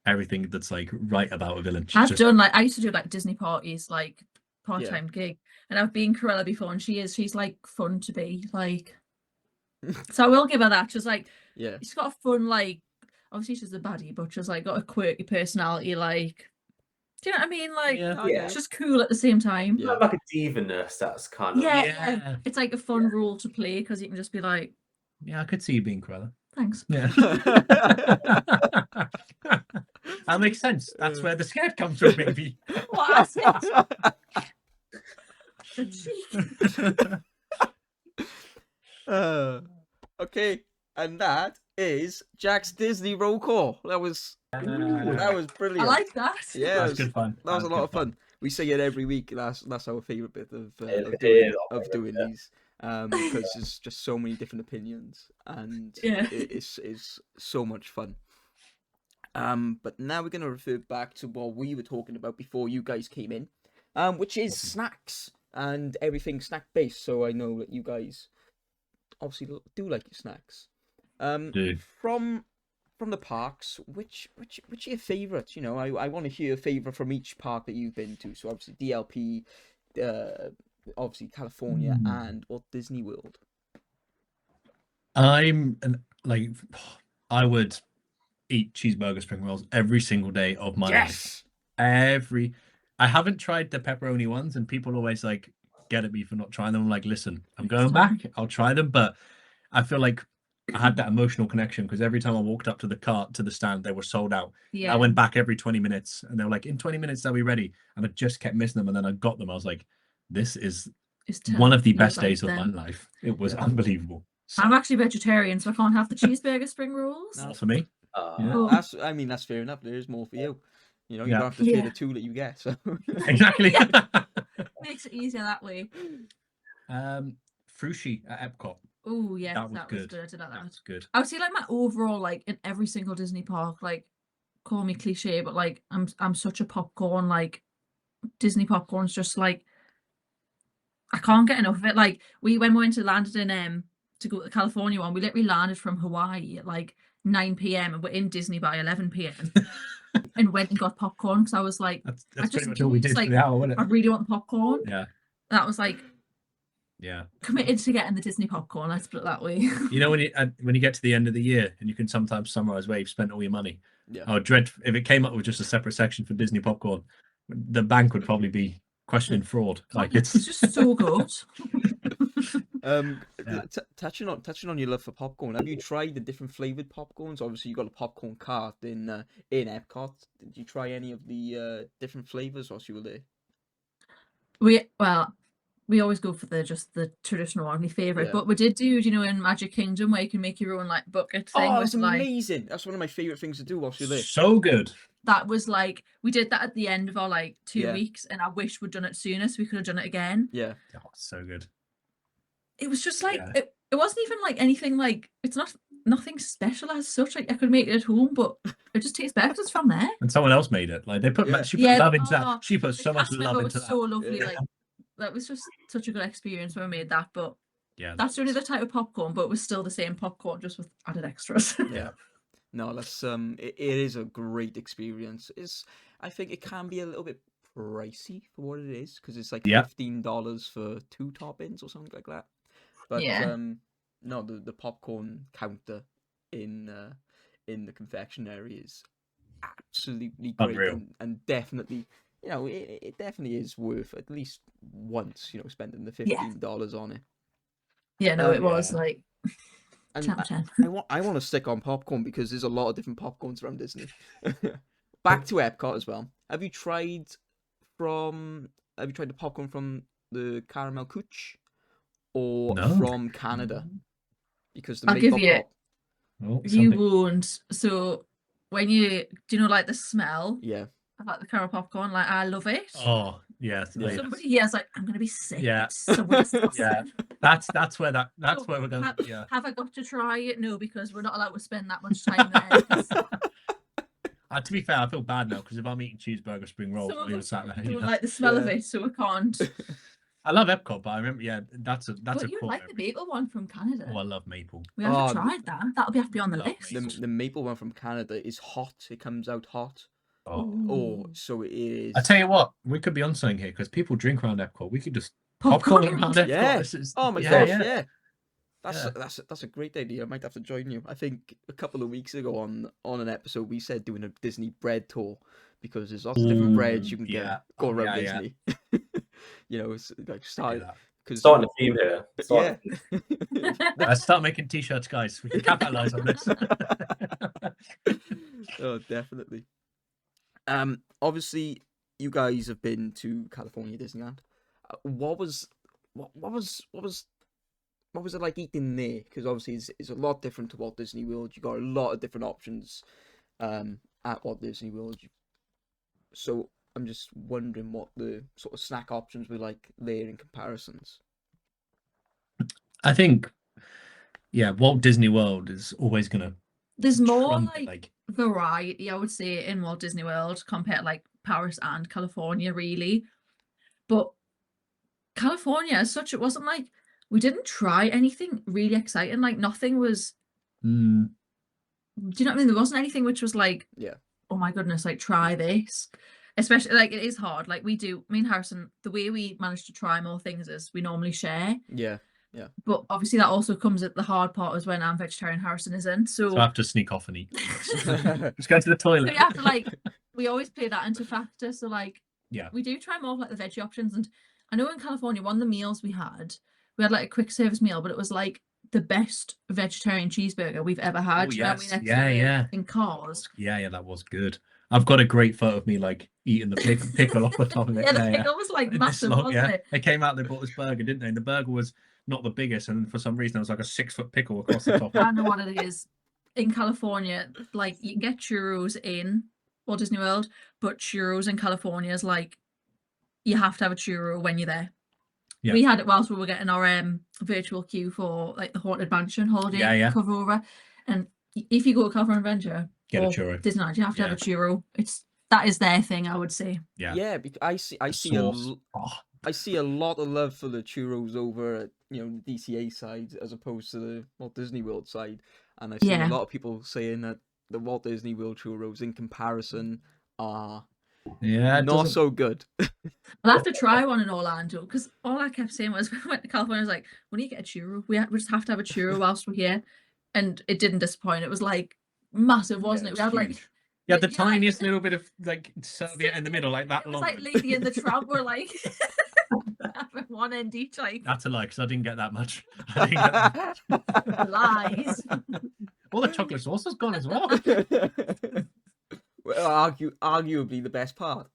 everything that's like right about a villain. She's I've just, done like, I used to do like Disney parties, like part-time gig, and I've been Cruella before, and she's like fun to be, like, so I will give her that. She's like, Yeah. she's got a fun, like, obviously she's a baddie, but she's like got a quirky personality, like, do you know what I mean? Like, yeah. Yeah. she's cool at the same time. Yeah. Like a diva-ness, that's kind of... Yeah, Yeah. it's like a fun role to play, because you can just be like, Yeah, I could see you being Cruella. thanks. Yeah. That makes sense. That's where the scared comes from, maybe. What I said. The cheek. Okay, and that is Jack's Disney roll call. That was brilliant. I like that. Yeah, That's it was- good fun. that was a That's lot good of fun. We say it every week. That's our favorite bit of It doing, is our of favourite doing bit. these, because there's just so many different opinions, and Yeah. it's so much fun. But now we're gonna refer back to what we were talking about before you guys came in, which is snacks and everything snack based. So I know that you guys obviously do like your snacks. Do. From the parks, which are your favourites? You know, I want to hear a favourite from each park that you've been to. So obviously DLP, obviously California, and Walt Disney World. I would eat cheeseburger spring rolls every single day of my life. I haven't tried the pepperoni ones, and people always like get at me for not trying them. I'm like, listen, I'm going back. I'll try them, but I feel like I had that emotional connection because every time I walked up to the cart to the stand, they were sold out. Yeah. I went back every 20 minutes, and they were like, in 20 minutes they'll be ready, and I just kept missing them, and then I got them. I was like, this is It's one of the terrible best like days of my them. life. It was unbelievable. So, I'm actually vegetarian, so I can't have the cheeseburger spring rolls. No. not for me. Yeah. Oh. That's fair enough. There's more for you. You know, you Yeah. don't have to share Yeah. the two that you get. So Exactly. Makes it easier that way. Frushi at Epcot. Oh yeah, That was that was good. good. I did like that. That's good. I would say like my overall, like in every single Disney park, like, call me cliche, but like I'm such a popcorn like Disney popcorn's just like, I can't get enough of it. Like when we went to landed in to go to the California one, we literally landed from Hawaii at like 9 p.m. and we're in Disney by 11 p.m. and went and got popcorn because I was like, That's I pretty just much all we did for like, the hour, wasn't I it? really want the popcorn. Yeah. That was like Yeah. committed to getting the Disney popcorn. Let's put it that way. You know, when you get to the end of the year and you can sometimes summarize where you've spent all your money. Yeah. I would dread if it came up with just a separate section for Disney popcorn. The bank would probably be questioning fraud. Like it's just so good. Touching on your love for popcorn, have you tried the different flavored popcorns? Obviously, you got a popcorn cart in Epcot. Did you try any of the different flavors whilst you were there? We always go for the traditional one, my favorite. Yeah. But we did do, you know, in Magic Kingdom where you can make your own like bucket thing. Oh, that's with, like, amazing! That's one of my favorite things to do whilst you're there. So good. that was like, we did that at the end of our like 2 Yeah. weeks, and I wish we'd done it sooner so we could have done it again. Yeah. Oh, so good. It was just like, Yeah. it wasn't even like anything like, it's nothing special as such. Like I could make it at home, but it just tastes better 'cause it's from there. And someone else made it. Like they put, Yeah. she put Yeah, love into oh, that. She put The so much cast love member into was that. so lovely. Yeah. Like that was just such a good experience when we made that. But Yeah, that's the only other type of popcorn, but it was still the same popcorn, just with added extras. Yeah. No, that's it is a great experience. I think it can be a little bit pricey for what it is because it's like Yeah. $15 for 2 toppings or something like that. But Yeah. no, the popcorn counter in the confectionery is absolutely great Unreal. and definitely, you know, it definitely is worth at least once, you know, spending the Yeah. $15 on it. Yeah, no, it was Yeah. like And 10 out of 10. I want to stick on popcorn because there's a lot of different popcorns around Disney. Back to Epcot as well. Have you tried the popcorn from the Caramel Cooch or No. from Canada? Because the I'll give maple you- pop, Oh, You something. won't. So when do you know like the smell yeah, of like the caramel popcorn? Like I love it. Oh, yeah. Yeah. Like, Somebody here's like, I'm gonna be sick. Yeah. It's so disgusting. Yeah. that's where we're going. Yeah. Have I got to try it? No, because we're not allowed to spend that much time there. 'cause To be fair, I feel bad now because if I'm eating cheeseburger spring rolls some of on the other us side of the don't head, like the smell of Yeah. it, so we can't. I love Epcot, but I remember, yeah, that's a But you cool like the memory. maple one from Canada. Oh, I love maple. We haven't Oh, tried that. That'll have to be on the love list. maple. the maple one from Canada is hot. It comes out hot. Oh. Oh, so it is. I tell you what, we could be on something here because people drink around Epcot. We could just popcorn around Epcot. Yeah. This is, Oh my yeah, gosh, yeah. yeah. Yeah. That's a great idea. I might have to join you. I think a couple of weeks ago on an episode we said doing a Disney bread tour because there's lots of different breads you can yeah. get go Oh, around yeah, Disney. You know, it's like Do started that. because Starting a theme here. yeah. Let's start making t-shirts, guys. We can capitalize on this. Oh, definitely. Obviously, you guys have been to California Disneyland. What was it like eating there? Because obviously it's a lot different to Walt Disney World. You got a lot of different options at Walt Disney World. So I'm just wondering what the sort of snack options were like there in comparisons. I think, yeah, Walt Disney World is always gonna There's more trump, like variety, I would say, in Walt Disney World compared to like Paris and California, really. But California, as such, it wasn't like we didn't try anything really exciting. Like nothing was. Mm, Do you know what I mean? There wasn't anything which was like, Yeah. oh my goodness, like try this. Especially like it is hard. Like me and Harrison, the way we manage to try more things is we normally share. Yeah. But obviously that also comes at the hard part is when I'm vegetarian, Harrison isn't. so I have to sneak off and eat. Just go to the toilet. So you have to like, we always play that into factor. So like, Yeah. we do try more of like the veggie options. And I know in California, one of the meals we had like a quick service meal, but it was like the best vegetarian cheeseburger we've ever had. Oh, You know what I yes. mean? Next Yeah, to yeah. In cars. Yeah, that was good. I've got a great photo of me like eating the pickle off the top of it. Yeah, the pickle was like This massive, long, wasn't yeah. it? They came out, they bought this burger, didn't they? And the burger was not the biggest, and for some reason, it was like a 6-foot pickle across the top. I know what it is. In California, like you can get churros in Walt Disney World, but churros in California is like you have to have a churro when you're there. Yeah. We had it whilst we were getting our virtual queue for like the Haunted Mansion holiday Yeah. cover over. And if you go to California Adventure Get a or churro. Disneyland, you have to have Yeah. a churro. that is their thing, I would say. Yeah. Yeah, I see Sauce. I see a lot of love for the churros over at, the DCA side as opposed to the Walt Disney World side, and I've seen a Yeah. lot of people saying that the Walt Disney World churros in comparison are Yeah, it not doesn't. so good. I'll have to try one in Orlando, because all I kept saying was when I went to California, I was like, when you get a churro, we just have to have a churro whilst we're here. And it didn't disappoint. It was like massive, wasn't it? We had like huge. Yeah, the like- tiniest little bit of like serviette in the middle, like that it was long. like Lady and the Tramp were like having one end each, like That's a lie, because I didn't get that much. I didn't get that lies. All the chocolate sauce is gone as well. Well, arguably the best part.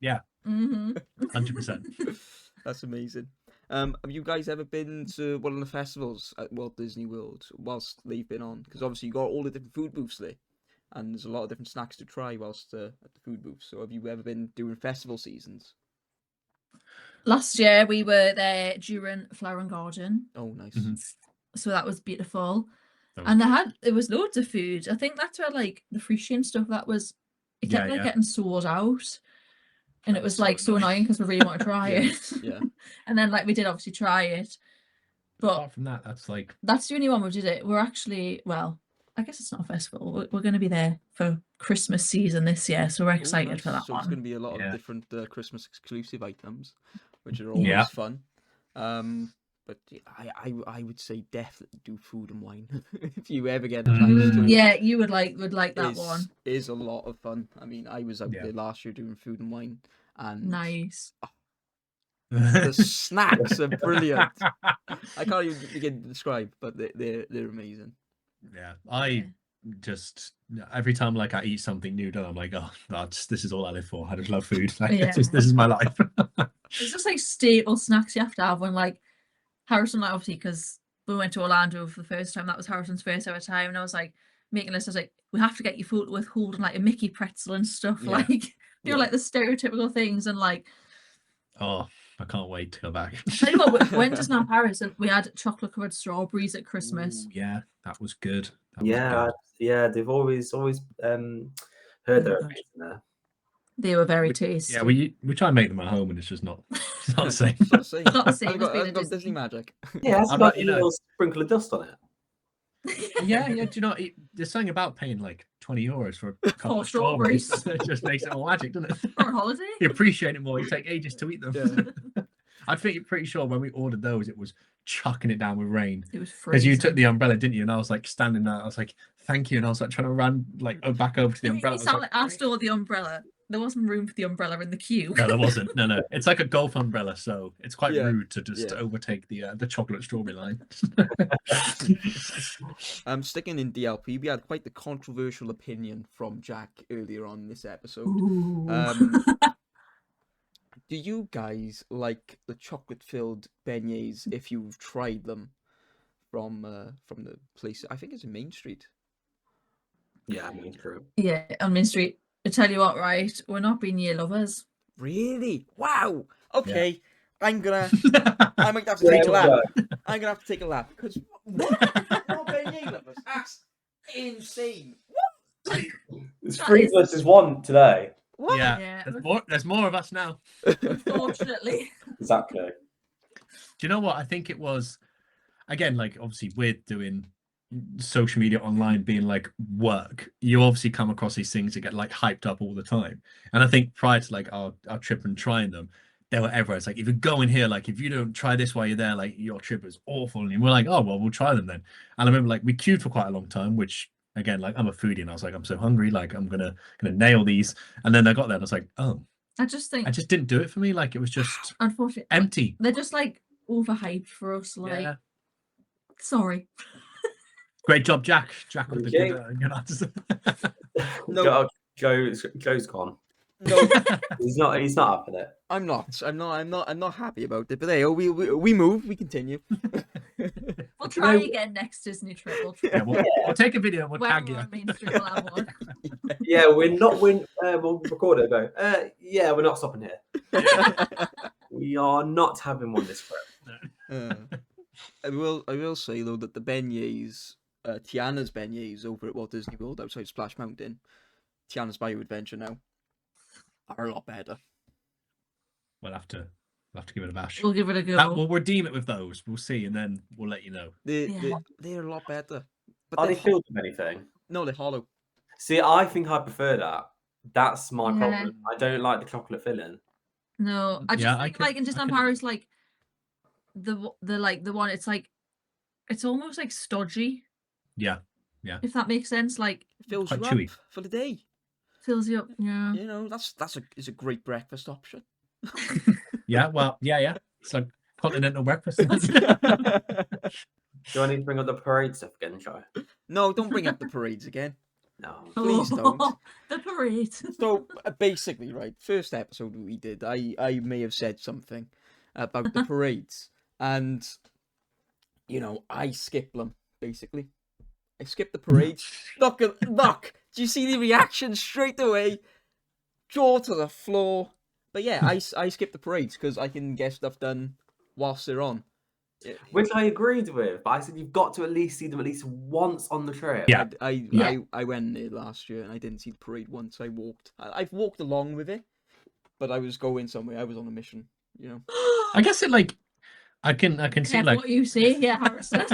Mm-hmm. 100%. That's amazing. Have you guys ever been to one of the festivals at Walt Disney World whilst they've been on? Because obviously you got all the different food booths there, and there's a lot of different snacks to try whilst at the food booth. So have you ever been doing festival seasons? Last year we were there during Flower and Garden, Oh, nice. Mhm. so that was beautiful. That was And there was loads of food. I think that's where like the sushi and stuff that was. It kept Yeah, like yeah. getting sold out, and it was So like so annoying because we really want to try Yeah, it. yeah. And then like we did obviously try it, but Apart from that, that's like that's the only one we did it. We're actually, well, I guess it's not a festival. We're going to be there for Christmas season this year, so we're Oh, excited nice. for that So it's going to one. be a lot Yeah. of different Christmas exclusive items, which are always Yeah. fun. But I would say definitely do food and wine if you ever get a chance to. Yeah, you would like that Is one. is a lot of fun. I mean, I was out Yeah. there last year doing food and wine, and Nice. the snacks are brilliant. I can't even begin to describe, but they're amazing. Yeah, I just every time like I eat something new, then I'm like, oh, this is all I live for. I just love food. Like Yeah. this is my life. It's just like staple snacks you have to have when like Harrison, like obviously because we went to Orlando for the first time. That was Harrison's first ever time, and I was like making a list. I was like, we have to get you food with holding like a Mickey pretzel and stuff, Yeah. like Yeah. like the stereotypical things, and like. Oh, I can't wait to go back. Tell you what, we went to Snap Paris and we had chocolate covered strawberries at Christmas. Ooh, yeah, that was good. That was Yeah, good. yeah, they've always heard their opinion there. They were very tasty. Yeah, we try and make them at home, and it's just not the same. It's not the same. Not the same Hasn't as got, being hasn't a got Disney Disney. magic. Yeah, it's I'm got not- a you know- little sprinkle of dust on it. Yeah. Do you know there's something about paying like €20 for a couple For of strawberries? strawberries. It just makes it all magic, doesn't it? For a holiday. You appreciate it more. You take ages to eat them. Yeah. I think you're pretty sure when we ordered those, it was chucking it down with rain. It was Because you took freezing. the umbrella, didn't you? And I was like standing there. I was like, "Thank you," and I was like trying to run like back over to the You umbrella. I was sound like, like I stole the umbrella. There wasn't room for the umbrella in the queue. no, there wasn't. No. It's like a golf umbrella, so it's quite Yeah, rude to just yeah. overtake the chocolate strawberry line. Sticking in DLP, we had quite the controversial opinion from Jack earlier on this episode. Ooh. Do you guys like the chocolate-filled beignets if you've tried them from the place? I think it's in Main Street. Yeah, I mean, true. Yeah, on Main Street. I tell you what, right? We're not beignet lovers. Really? Wow. Okay, I might have to Yeah, take a well lap. I'm gonna have to take a lap because what? Not beignet lovers? That's insane. It's That 3 is- versus 1 today. What? Yeah, Yeah. there's more of us now. Unfortunately. Exactly. Do you know what? I think it was, again, like obviously we're doing social media online being like work. You obviously come across these things that get like hyped up all the time. And I think prior to like our trip and trying them, they were everywhere. It's like, if you go in here, like if you don't try this while you're there, like your trip is awful. And we're like, oh, well, we'll try them then. And I remember like we queued for quite a long time, which again, like I'm a foodie and I was like, I'm so hungry, like I'm gonna nail these. And then I got there and I was like, oh, I just think, I just didn't do it for me. Like it was just unfortunately, empty. they're just like overhyped for us. Like, Yeah. sorry. Great job, Jack. Jack with the Okay. good answer. No. Joe's gone. No, He's not up in it. I'm not happy about it. But hey, we move. We continue. We'll try again next Disney trip. We'll try. Yeah, we'll take a video and we'll When tag we're you. on Main Street, we'll have one. Yeah, we'll record it and go, yeah, we're not stopping here. We are not having one this trip. I will say though that the beignets, Tiana's beignets over at Walt Disney World outside Splash Mountain, Tiana's Bayou Adventure now are a lot better. We'll have to give it a bash. We'll give it a go. We'll redeem it with those. We'll see, and then we'll let you know. They're a lot better. But Are they filled with anything? No, they're hollow. See, I think I prefer that. That's my Yeah. problem. I don't like the chocolate filling. No, I just Yeah, I think can- like in I Disneyland can- Paris, like the one, it's like it's almost like stodgy, Yeah. if that makes sense. Like It fills Quite you chewy. up for the day. fills you up. Yeah. You know, it's a great breakfast option. Yeah. Well. Yeah. It's like continental breakfast. Do I need to bring up the parade stuff again, Joe? No, don't bring up the parades again. No. Please don't. The parade. So basically, right, first episode we did, I may have said something about the parades, and you know, I skipped them basically. I skipped the parades. Look! Do you see the reaction straight away? Jaw to the floor. But yeah, I skipped the parades because I can get stuff done whilst they're on. Which I agreed with, but I said you've got to at least see them at least once on the trip. Yeah. I went there last year and I didn't see the parade once. I've walked along with it, but I was going somewhere. I was on a mission, you know. I guess it like I can see Careful like what you say, yeah, Harrison.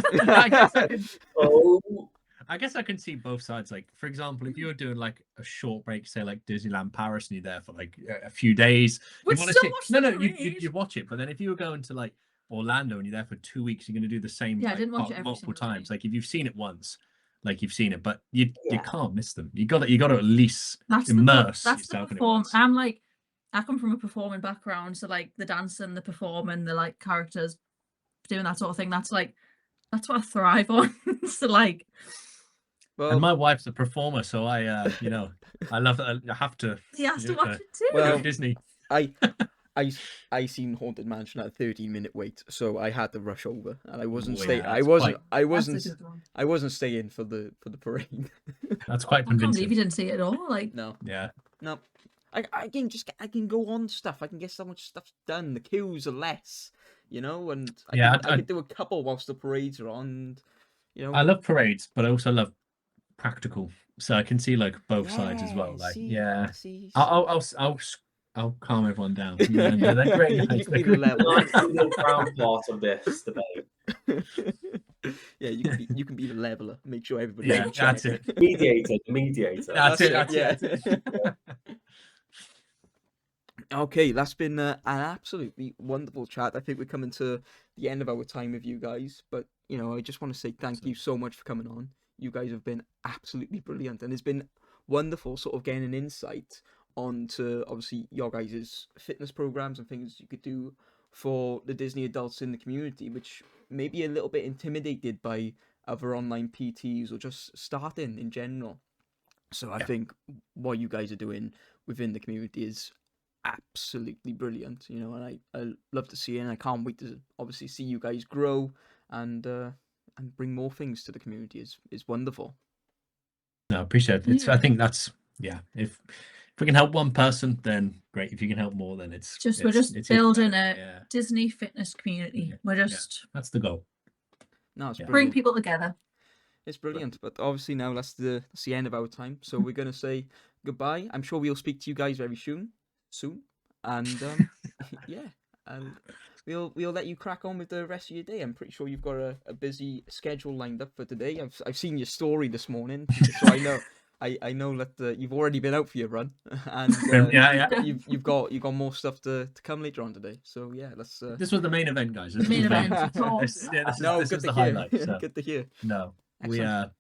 I guess I can see both sides. Like, for example, if you were doing like a short break, say like Disneyland Paris, and you're there for like a few days, Would you want to still see. watch No, the no, parade. you watch it. But then if you were going to like Orlando and you're there for 2 weeks, you're going to do the same. Yeah, I like, didn't watch it every multiple single day. times. Like if you've seen it once, like you've seen it, but you Yeah. can't miss them. You got to at least That's immerse the yourself in it perform. once. I come from a performing background, so like the dancing, the performing, the like characters doing that sort of thing. That's what I thrive on. So like, Well, And my wife's a performer, so I, you know, I love that. I have to. he has to Yeah, watch it too. Well, Disney. I seen Haunted Mansion at a 13-minute wait, so I had to rush over, and I wasn't Oh, staying. yeah, I that's wasn't. quite- I That's wasn't. a good one. I wasn't staying for the parade. That's quite I can't believe convincing. you didn't see it at all. Like, No, Yeah. no. I can go on stuff. I can get so much stuff done. The queues are less, you know, and I could do a couple whilst the parades are on. You know, I love parades, but I also love practical, so I can see like both sides as well. Like, yeah, See, I'll calm everyone down. Yeah, they're great You guys. can be the level. Nice little crown part of this debate. Yeah, you can be the leveler. Make sure everybody's Yeah, in check. that's it. Mediator. That's it. yeah. That's it. Okay, that's been an absolutely wonderful chat. I think we're coming to the end of our time with you guys, but you know, I just want to say thank you so much for coming on. You guys have been absolutely brilliant, and it's been wonderful sort of getting an insight onto obviously your guys' fitness programs and things you could do for the Disney adults in the community, which may be a little bit intimidated by other online PTs or just starting in general. So I think what you guys are doing within the community is absolutely brilliant, you know, and I love to see it, and I can't wait to obviously see you guys grow and bring more things to the community. Is wonderful. No, I appreciate it. I Yeah. think that's If we can help one person, then great. If you can help more, then we're just building a Yeah, Disney fitness community. Yeah, We're just that's the goal. No, it's Yeah. bring brilliant. people together. It's brilliant, but obviously now that's the end of our time, so we're gonna say goodbye. I'm sure we'll speak to you guys very soon, and yeah, and we'll let you crack on with the rest of your day. I'm pretty sure you've got a busy schedule lined up for today. I've seen your story this morning, so I know that you've already been out for your run, and Yeah. you've got more stuff to come later on today. So yeah, let's. This was the main event, guys. This The main was event, the- of course. This No, is good the to hear. highlight. So. Good to hear. No, Excellent.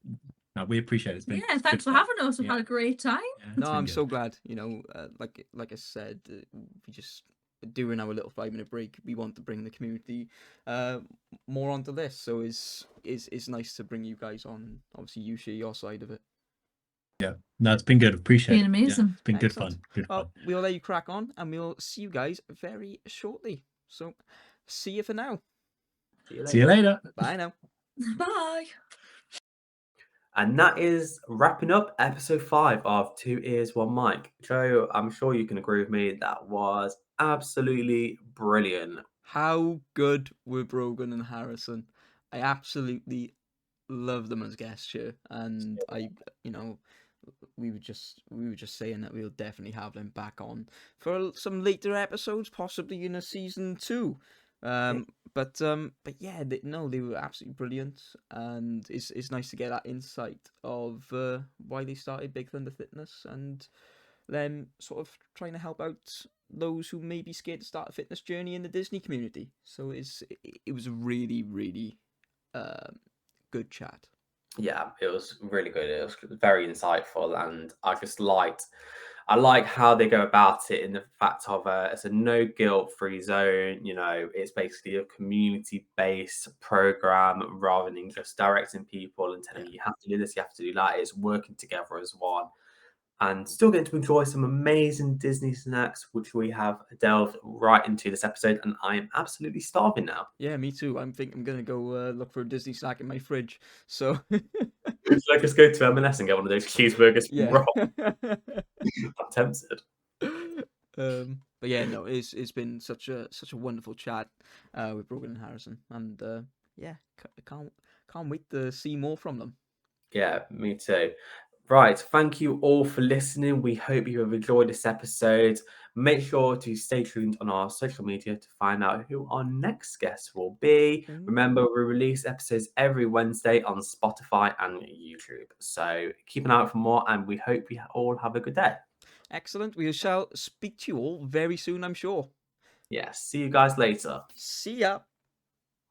we appreciate it. It's been Yeah, thanks good for fun. having us. We've Yeah. had a great time. Yeah, it's No, been I'm good. so glad. You know, like I said, we just during our little 5-minute break, we want to bring the community more onto this. So it's nice to bring you guys on. Obviously, you share your side of it. No, it's been good. Appreciate Been it. Yeah, amazing. it's been good Excellent. fun. Good Well, fun. we'll let you crack on, and we'll see you guys very shortly. So, see you for now. See you later. Bye now. Bye. And that is wrapping up episode 5 of Two Ears, One Mic. Joe, I'm sure you can agree with me. That was absolutely brilliant. How good were Brogan and Harrison? I absolutely love them as guests here, and I, you know, we were just saying that we'll definitely have them back on for some later episodes, possibly in a season 2. But yeah, they were absolutely brilliant, and it's nice to get that insight of why they started Big Thunder Fitness, and them sort of trying to help out those who may be scared to start a fitness journey in the Disney community. So it was a really, really good chat. Yeah, it was really good. It was very insightful, and I like how they go about it in the fact of it's a no guilt free zone. You know, it's basically a community based program rather than just directing people and telling you you have to do this, you have to do that. It's working together as one, and still getting to enjoy some amazing Disney snacks, which we have delved right into this episode. And I am absolutely starving now. Yeah, me too. I'm gonna go look for a Disney snack in my fridge. So It's like, just go to M&S and get one of those cheeseburgers from yeah. Rob. I'm tempted. But yeah, no, it's been such a wonderful chat with Brogan and Harrison, and yeah, can't wait to see more from them. Yeah, me too. Right, thank you all for listening. We hope you have enjoyed this episode. Make sure to stay tuned on our social media to find out who our next guest will be. Remember, we release episodes every Wednesday on Spotify and YouTube. So keep an eye out for more, and we hope you all have a good day. Excellent. We shall speak to you all very soon, I'm sure. Yeah, see you guys later. See ya.